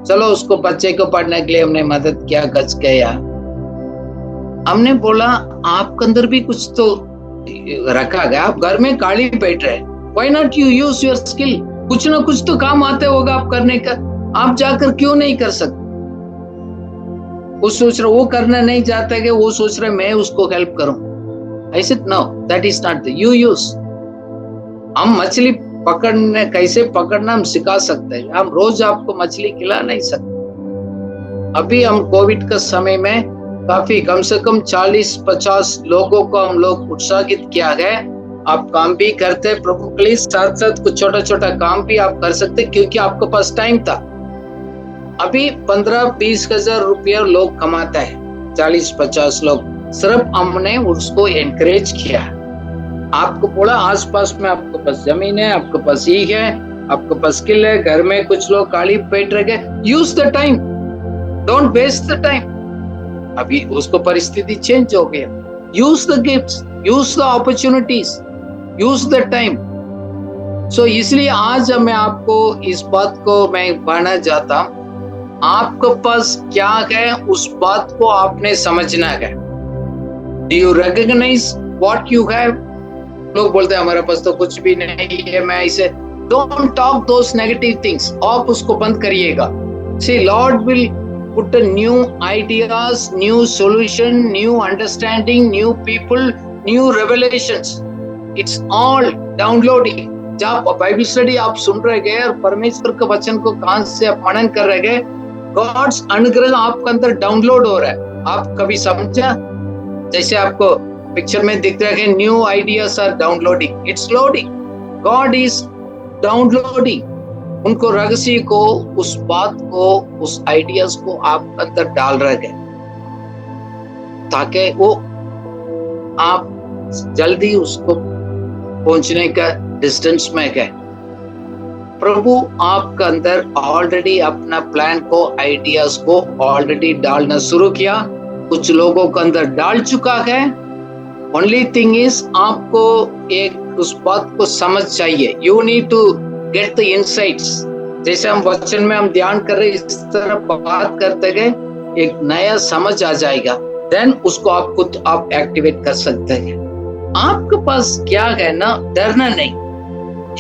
चलो उसको बच्चे को पढ़ने के लिए हमने मदद किया, गज गया। हमने बोला आपके अंदर भी कुछ तो रखा गया, आप घर में काली बैठ रहे, why not you use your skill? कुछ ना कुछ तो काम आते होगा आप करने का, आप जाकर क्यों नहीं कर सकते? वो सोच रहे वो करना नहीं चाहता कि वो सोच रहे मैं उसको हेल्प करूं। I said no, that is not the you use। हम मछली पकड़ने कैसे पकड़ना हम सिखा सकते हैं, हम रोज आपको मछली खिला नहीं सकते। अभी हम कोविड के समय में काफी कम से कम 40-50 लोगों को हम लोग उत्साहित किया है। आप काम भी करते प्रभु के लिए, साथ साथ कुछ छोटा छोटा काम भी आप कर सकते, क्योंकि आपके पास टाइम था। अभी 15-20 हजार रुपया लोग कमाता है, 40-50 लोग, सिर्फ हमने उसको एनकरेज किया। आपको बोला आसपास में आपके पास जमीन है, आपके पास ये है, आपके पास स्किल है, घर में कुछ लोग खाली पेट रह गए, use the time, don't waste the time. अभी उसको परिस्थिति चेंज हो गया, use the gifts, use the opportunities, use the time. So इसलिए आज मैं आपको इस बात को मैं कहना चाहता हूं, आपके पास क्या है उस बात को आपने समझना है। Do you recognise what you have? लोग बोलते हैं हमारे पास तो कुछ भी नहीं है, मैं इसे, don't talk those negative things, आप उसको बंद करिएगा। See Lord will put a new ideas, new solution, new understanding, new people, new revelations, it's all downloading. जब बाइबल स्टडी आप सुन रहे गए और परमेश्वर के वचन को कान से आप मनन कर रहे गए, गॉड्स अनुग्रह आपके अंदर डाउनलोड हो रहा है। आप कभी समझा, जैसे आपको पिक्चर में दिख रहा है, new ideas are downloading, it's loading, God is downloading उनको रहस्य को, उस बात को, उस आइडियाज को आप अंदर डाल रहे गए, ताकि वो आप जल्दी उसको पहुंचने का डिस्टेंस में गए। प्रभु आपके अंदर ऑलरेडी अपना प्लान को, आइडियाज को ऑलरेडी डालना शुरू किया, कुछ लोगों के अंदर डाल चुका है। ओनली थिंग इज आपको एक उस बात को समझ चाहिए, you need to get the insights. जैसे हम वचन में हम ध्यान कर रहे, इस तरह बात करते गए, एक नया समझ आ जाएगा, देन उसको आप खुद आप एक्टिवेट कर सकते हैं। आपके पास क्या है ना, डरना नहीं,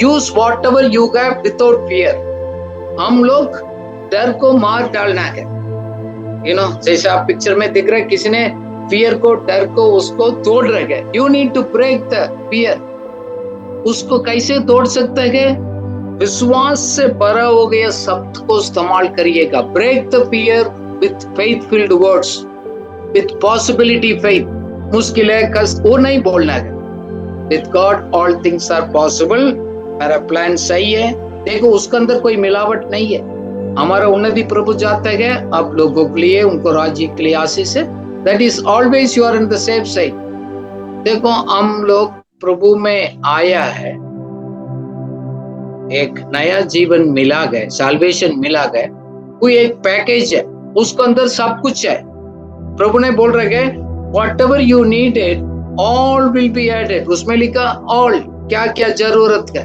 use what ever you have without fear. हम लोग डर को मार डालना है, यू नो, जैसे आप पिक्चर में दिख रहे, किसी ने फियर को, डर को, उसको तोड़ रहे गए। You need to break the fear. उसको कैसे तोड़ सकते हैं? विश्वास से भरा हो गया शब्द को इस्तेमाल करिएगा। Break the fear with faith filled words, with possibility faith. मुश्किल है, कष्ट, वो नहीं बोलना है। With God all things are possible. मेरा प्लान सही है। देखो, उसके अंदर कोई मिलावट नहीं है। हमारा उन्नति प्रभु चाहता है आप लोगों के लिए, उनको राज्य के लिए आशीष है। That is always you are in the safe side. देखो, हम लोग प्रभु में आया है, एक नया जीवन मिला गया, साल्वेशन मिला गया, कोई एक पैकेज है, उसके अंदर सब कुछ है। प्रभु ने बोल रहे whatever you needed all will be added। उसमें लिखा all, क्या क्या जरूरत है।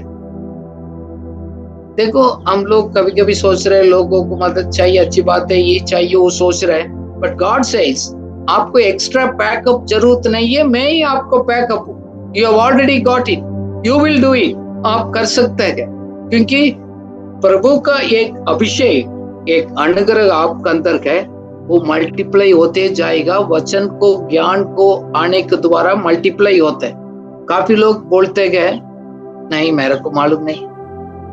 देखो, हम लोग कभी कभी सोच रहे हैं लोगों को मदद चाहिए, अच्छी बात है, ये चाहिए, वो सोच रहे हैं, बट गॉड सेज आपको एक्स्ट्रा बैकअप जरूरत नहीं है, मैं ही आपको बैकअप हूं। You have already got it, you will do it. आप कर सकते हैं, क्योंकि प्रभु का एक अभिषेक, एक अनुग्रह आपके अंदर है, वो मल्टीप्लाई होते जाएगा। वचन को, ज्ञान को आने के द्वारा मल्टीप्लाई होते हैं। काफी लोग बोलते गए, नहीं मेरे को मालूम नहीं।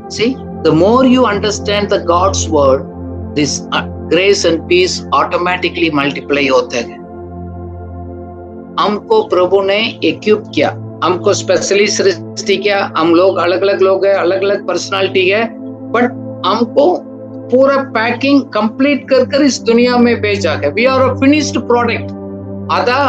See, the more you understand the God's word, this grace and peace automatically multiply होते हैं। हमको प्रभु ने इक्विप किया, हमको स्पेशली सृष्टि किया। हम लोग अलग अलग लोग हैं, अलग अलग पर्सनालिटी है, बट हमको पूरा पैकिंग कंप्लीट कर इस दुनिया में भेजा है। We are a finished product. आधा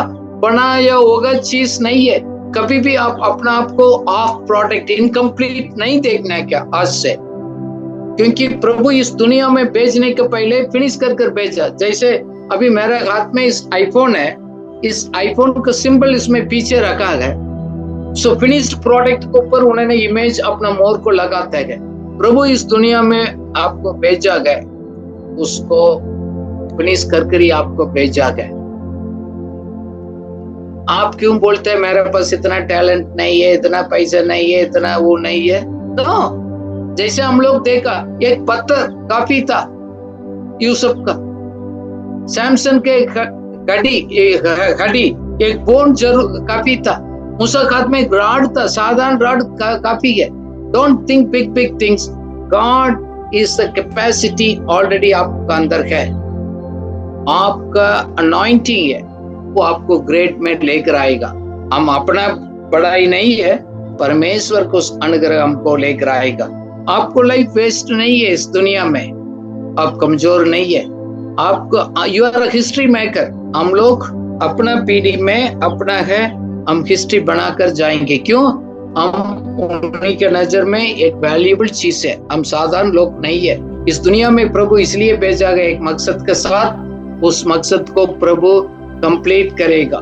बनाया होगा चीज नहीं है। कभी भी आप अपना आपको ऑफ प्रोडक्ट, इनकम्प्लीट नहीं देखना है क्या आज से, क्योंकि प्रभु इस दुनिया में भेजने के पहले फिनिश कर भेजा। जैसे अभी मेरे हाथ में इस आईफोन है, इस आईफोन का सिंबल इसमें पीछे रखा है। सो फिनिश्ड प्रोडक्ट के ऊपर उन्होंने इमेज अपना मोर को लगाता है। प्रभु इस दुनिया में आपको भेजा गया, उसको फिनिश कर ही आपको भेजा गया। आप क्यों बोलते हैं मेरे पास इतना टैलेंट नहीं है, इतना पैसा नहीं है, इतना वो नहीं है? तो जैसे हम लोग देखा, एक पत्थर काफी था यूसुफ का, सैमसन के घड़ी एक बोन जरूर काफी था, मूसा के हाथ में एक रॉड था, साधारण रॉड काफी है। Don't think big things. God is the capacity already आपका अंदर है। आपका अनॉइंटिंग है, वो आपको ग्रेट में लेकर आएगा। हम अपना बड़ाई नहीं है, परमेश्वर को अनुग्रह हमको लेकर आएगा। आपको लाइफ वेस्ट नहीं है इस दुनिया में। आप कमजोर नहीं है। आपको यू आर हिस्ट्री मेकर। हम लोग अपना पीढ़ी में अपना है, हम हिस्ट्री बनाकर जाएंगे। क्यों? हम उन्हीं के नजर में एक वैल्यूएबल चीज है, हम साधारण लोग नहीं है। इस दुनिया में प्रभु इसलिए भेजा गया एक मकसद के साथ, उस मकसद को प्रभु कंप्लीट करेगा।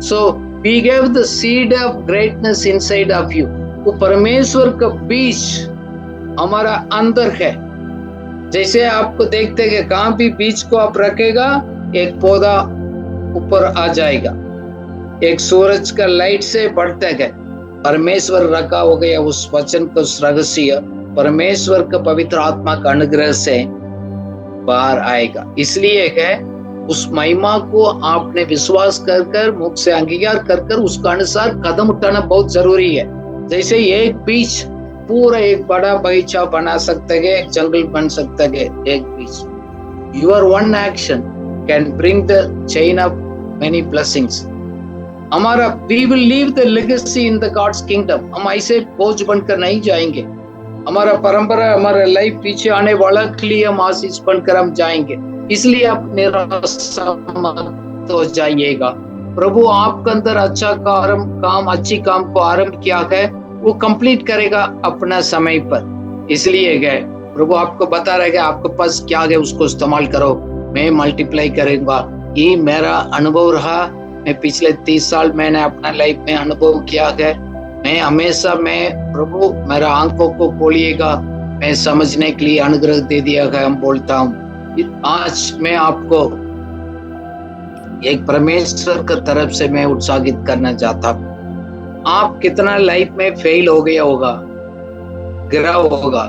So we give the seed of greatness inside of you. वो परमेश्वर का बीज हमारा अंदर है। जैसे आपको देखते हैं कि कहाँ भी बीज को आप रखेगा, एक पौधा ऊपर आ जाएगा। एक सूरज का लाइट से बढ़ते गए, परमेश्वर रखा हो गया उस वचन का, उस रहस्य परमेश्वर का पवित्र आत्मा का अनुग्रह से बाहर आएगा। इसलिए है उस महिमा को आपने विश्वास कर कर, मुख से अंगीकार कर कर उसका अनुसार कदम उठाना बहुत जरूरी है। जैसे एक बीज पूरा एक बड़ा बगीचा बना सकते हैं, एक जंगल बन सकता है। एक बीज, your one action can bring the chain of many blessings. हमारा we will leave the legacy in the God's kingdom. हम ऐसे बोझ बनकर नहीं जाएंगे। हमारा परंपरा, हमारा लाइफ पीछे आने वाला के लिए हम आशीष बनकर हम जाएंगे। इसलिए आप निराश मत हो जाइएगा। प्रभु आपके अंदर अच्छा काम अच्छी काम को आरंभ किया है, वो कंप्लीट करेगा अपना समय पर। इसलिए गए प्रभु आपको बता रहे आपके पास क्या है, उसको इस्तेमाल करो, मैं मल्टीप्लाई करूंगा। ये मेरा अनुभव रहा। मैं पिछले 30 साल मैंने अपना लाइफ में अनुभव किया है। मैं हमेशा प्रभु मेरा आंखों को खोलिएगा, मैं समझने के लिए अनुग्रह दे दिया है, हम बोलता हूँ। आज मैं आपको एक परमेश्वर की तरफ से मैं उत्साहित करना चाहता हूँ। आप कितना लाइफ में फेल हो गया होगा, गिरा होगा,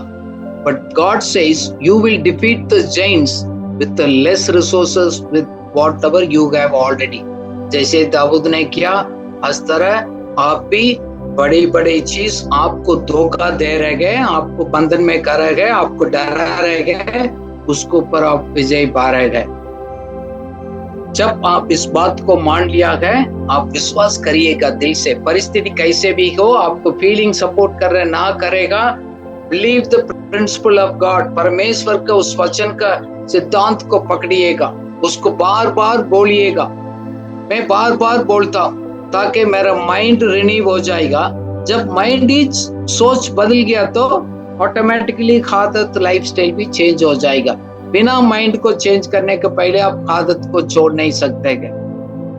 but God says you will defeat the giants with less resources with whatever you have already. जैसे दाऊद ने किया, इस तरह आप भी बड़ी बड़ी चीज आपको धोखा दे रह गए, आपको बंधन में कर रह गए, आपको डरा रह गए, उसके ऊपर आप विजय पा रहे गए। जब आप इस बात को मान लिया है, आप विश्वास करिएगा दिल से। परिस्थिति कैसे भी हो, आपको फीलिंग सपोर्ट कर रहे ना करेगा, believe the principle of God. परमेश्वर का उस वचन का सिद्धांत को पकड़िएगा, उसको बार बार बोलिएगा। मैं बार बार बोलता हूँ ताकि मेरा माइंड रिन्यू हो जाएगा। जब माइंड की सोच बदल गया तो ऑटोमेटिकली आदत लाइफस्टाइल भी चेंज हो जाएगा। बिना माइंड को चेंज करने के पहले आप आदत को छोड़ नहीं सकते।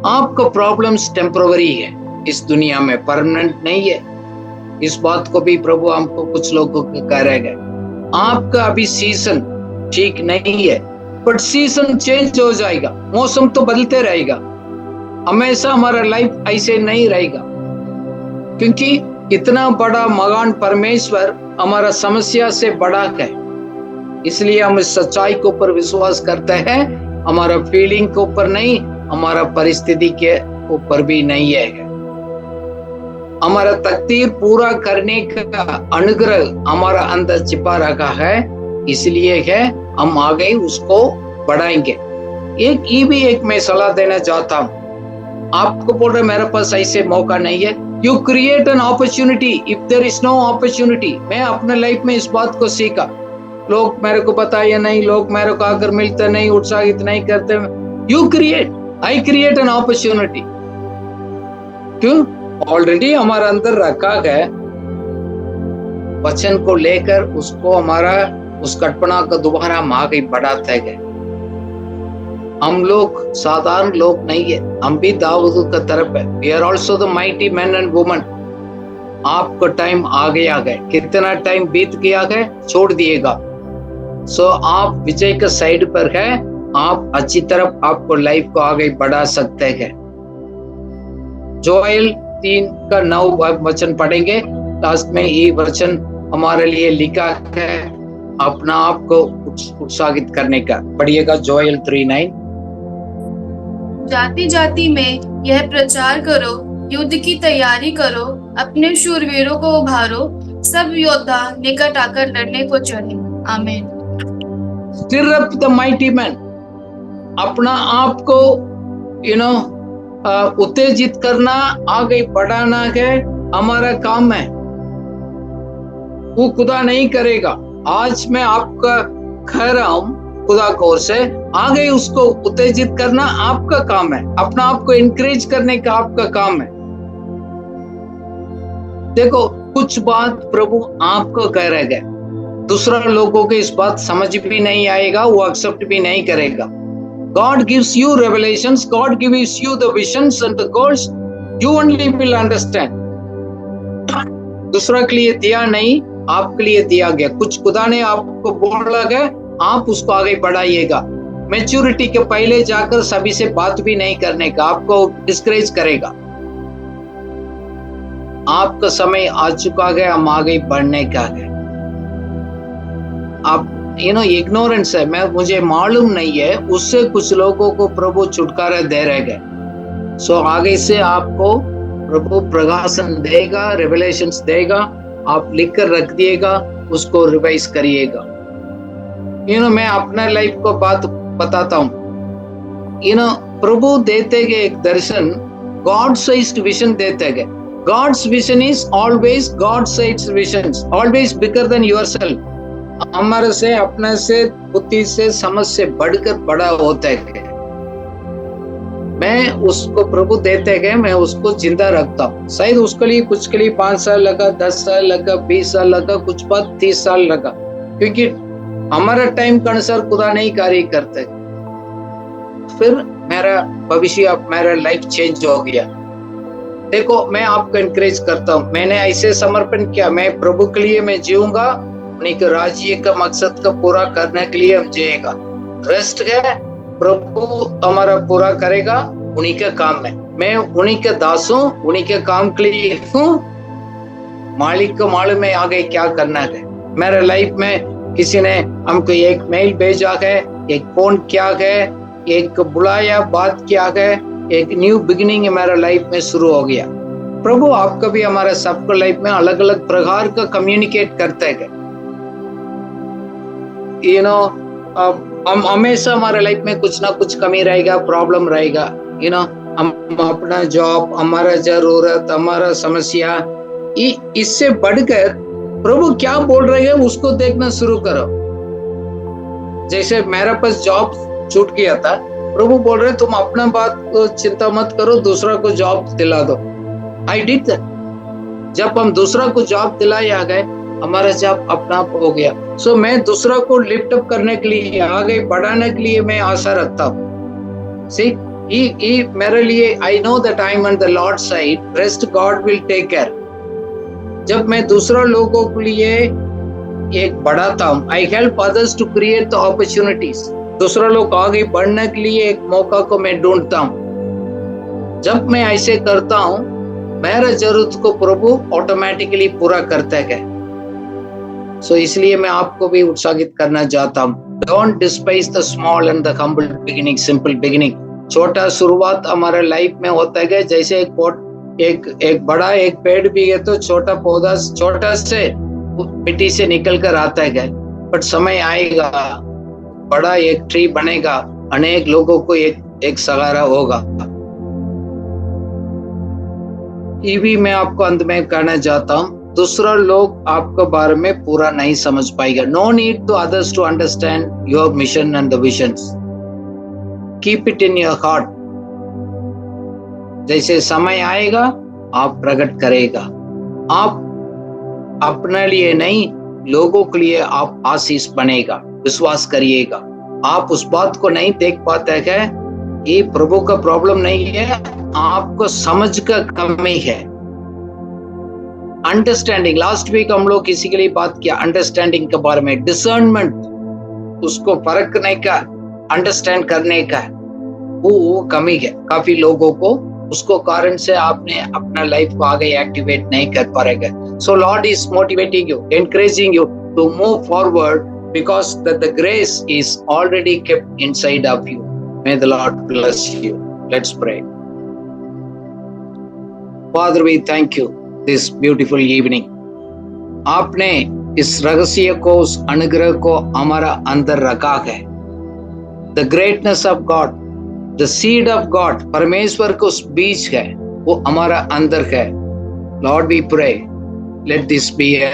आपका प्रॉब्लम्स टेम्पररी है, इस दुनिया में परमानेंट नहीं है। इस बात को भी प्रभु हमको कुछ लोगों को कह रहे हैं। आपका अभी सीजन ठीक नहीं है, बट सीजन चेंज हो जाएगा। मौसम तो बदलते रहेगा, हमेशा हमारा लाइफ ऐसे नहीं रहेगा, क्योंकि इतना बड़ा महान परमेश्वर हमारा समस्या से बड़ा है। इसलिए हम इस सच्चाई के ऊपर विश्वास करते हैं, हमारा फीलिंग के ऊपर नहीं, हमारा परिस्थिति के ऊपर भी नहीं है। हमारा तकदीर पूरा करने का अनुग्रह हमारा अंदर छिपा रखा है, इसलिए है हम आगे उसको बढ़ाएंगे। एक मैं सलाह देना चाहता हूँ। आपको बोल रहे मेरे पास ऐसे मौका नहीं है, you create an opportunity if there is no opportunity. मैं अपने लाइफ में इस बात को सीखा। लोग मेरे को बताया नहीं, लोग मेरे को आकर मिलते नहीं, उत्साहित नहीं करते। You create, I create an opportunity. क्यों? ऑलरेडी हमारा अंदर रखा है वचन को लेकर, उसको हमारा उस कल्पना को दोबारा हम आगे बढ़ाते गए। हम लोग साधारण लोग नहीं है, हम भी दाऊद की तरफ है। We are also the mighty men and women। आपका टाइम आगे आ गए, कितना टाइम बीत गया है छोड़ दिएगा। आप विजय के साइड पर है, आप अच्छी तरफ आपको लाइफ को आगे बढ़ा सकते हैं। जोएल 3:9 वचन पढ़ेंगे। लास्ट में ये वचन हमारे लिए लिखा है अपना आप को उत्साहित करने का। पढ़िएगा जोएल 3:9। जाति जाति में यह प्रचार करो, युद्ध की तैयारी करो, अपने शूरवीरों को उभारो, सब योद्धा निकट आकर लड़ने को चले। आमीन। Stir up the mighty man। अपना आप को उत्तेजित करना, आगे बढ़ाना है हमारा काम है। वो खुदा नहीं करेगा। आज मैं आपका कह रहा हूं, खुदा की ओर से, आगे उसको उत्तेजित करना आपका काम है, अपना आप को इनकरेज करने का आपका काम है। देखो, कुछ बात प्रभु आपको कह रहे हैं, दूसरा लोगों को इस बात समझ भी नहीं आएगा, वो एक्सेप्ट भी नहीं करेगा। God gives you revelations, God gives you the visions and the goals, you only will understand. दूसरा के लिए दिया नहीं, आपके लिए दिया गया। कुछ खुदा ने आपको बोला है, आप उसको आगे बढ़ाइएगा। मैच्योरिटी के पहले जाकर सभी से बात भी नहीं करने का, आपको डिस्करेज करेगा। आपका समय आ चुका है, हम आगे बढ़ने का है। आप इग्नोरेंस है, मुझे मालूम नहीं है, उससे कुछ लोगों को प्रभु छुटकारा दे रहे हैं। सो आगे से आपको प्रभु प्रकाशन देगा, रेवलेशंस देगा, आप लिख कर रख दिएगा, उसको रिवाइज करिएगा। मैं अपना लाइफ को बात बताता हूँ। प्रभु देते गए एक दर्शन, गॉड साइज्ड विजन देते गए। God's vision is always God-sized visions, always bigger than yourself. हमारे से, अपने से, बुद्धि से, समझ से बढ़कर बड़ा होता है। मैं उसको प्रभु देते गए, मैं उसको जिंदा रखता हूँ। शायद उसके लिए, कुछ के लिए 5 साल लगा, 10 साल लगा, 20 साल लगा, कुछ बात 30 साल लगा, क्योंकि हमारा टाइम के अनुसार खुदा नहीं कार्य करते। फिर मेरा भविष्य, मेरा लाइफ चेंज हो गया। देखो, मैं आपको एनकरेज करता हूँ, मैंने ऐसे समर्पण किया, मैं प्रभु के लिए मैं जीऊंगा, उन्हीं के राज्य का मकसद का पूरा करने के लिए हम जिएगा। रेस्ट है प्रभु हमारा पूरा करेगा, उन्हीं का काम है। मैं उन्हीं के दास हूँ, उन्हीं के काम के लिए हूँ। मालिक को मालूम है आगे क्या करना है। मेरे लाइफ में किसी ने हमको एक मेल भेजा है, एक फोन किया है, एक बुलाया, बात किया है, एक न्यू बिगिनिंग मेरा लाइफ में शुरू हो गया। प्रभु आपका भी हमारे सबको लाइफ में अलग अलग प्रकार का कम्युनिकेट करते हैं। हम हमेशा हमारे लाइफ में कुछ ना कुछ कमी रहेगा, प्रॉब्लम रहेगा। हम अपना जॉब, हमारा जरूरत, हमारा समस्या, इससे बढ़कर प्रभु क्या बोल रहे हैं उसको देखना शुरू करो। जैसे मेरे पास जॉब छूट गया था, प्रभु बोल रहे तुम अपना बात को चिंता मत करो, दूसरा को जॉब दिला दो। I did that. जब हम दूसरा को जॉब दिलाए आ गए, हमारा जॉब अपना आप हो गया। सो मैं दूसरा को लिफ्ट अप करने के लिए, आगे बढ़ाने के लिए मैं आशा रखता हूँ। सी, मेरे लिए I know that I am on the Lord side, rest God will take care. जब मैं दूसरा लोगों के लिए एक बढ़ाता हूँ, I help others to create the opportunities. दूसरा लोग आगे बढ़ने के लिए एक मौका को मैं ढूंढता हूँ। जब मैं ऐसे करता हूँ, मेरा जरूरत को प्रभु ऑटोमेटिकली पूरा करता है। सो इसलिए मैं आपको भी उत्साहित करना चाहता हूँ। Don't despise the small and the humble beginning, simple beginning. छोटा शुरुआत हमारे लाइफ में होता है। जैसे एक बड़ा एक पेड़ भी है तो छोटा पौधा छोटा से मिट्टी से निकल कर आता है, बट समय आएगा, बड़ा एक ट्री बनेगा, अनेक लोगों को एक सहारा होगा। ये भी मैं आपको अंत में कहना चाहता हूँ, दूसरा लोग आपके बारे में पूरा नहीं समझ पाएगा। No need to others to understand your mission and the visions. Keep it in your heart. जैसे समय आएगा आप प्रकट करेगा। आप अपने लिए नहीं, लोगों के लिए आप आशीष बनेगा। विश्वास करिएगा। आप उस बात को नहीं देख पाते हैं, ये प्रभु का प्रॉब्लम नहीं है, आपको समझ का कमी है। अंडरस्टैंडिंग, लास्ट वीक हम लोग किसी के लिए बात किया अंडरस्टैंडिंग के बारे में। डिसर्नमेंट, उसको परखने का, अंडरस्टैंड करने का वो कमी है काफी लोगों को। उसको कारण से आपने अपना लाइफ को आगे एक्टिवेट नहीं कर पाएगा। So Lord is motivating you, encouraging you to move forward, because that the grace is already kept inside of you. May the Lord bless you. Let's pray. Father, we thank you this beautiful evening. आपने इस रहस्य को, उस अनुग्रह को हमारा अंदर रखा है। The greatness of God, the seed of God, परमेश्वर को उस बीज है, वो हमारा अंदर है। Lord, we pray, let this be a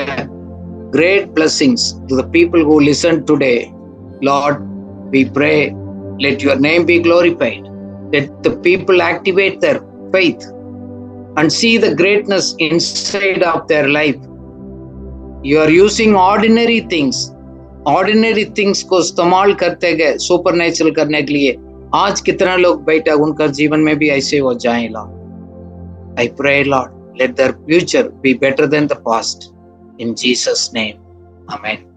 great blessings to the people who listen today. Lord, We pray, let your name be glorified. Let the people activate their faith and see the greatness inside of their life. You are using ordinary things को इस्तेमाल करते गए सुपर नेचुरल करने के लिए. आज कितना लोग बेटा उनका जीवन में भी ऐसे हो जाए. Lord, I pray, Lord, let their future be better than the past. In Jesus' name, Amen.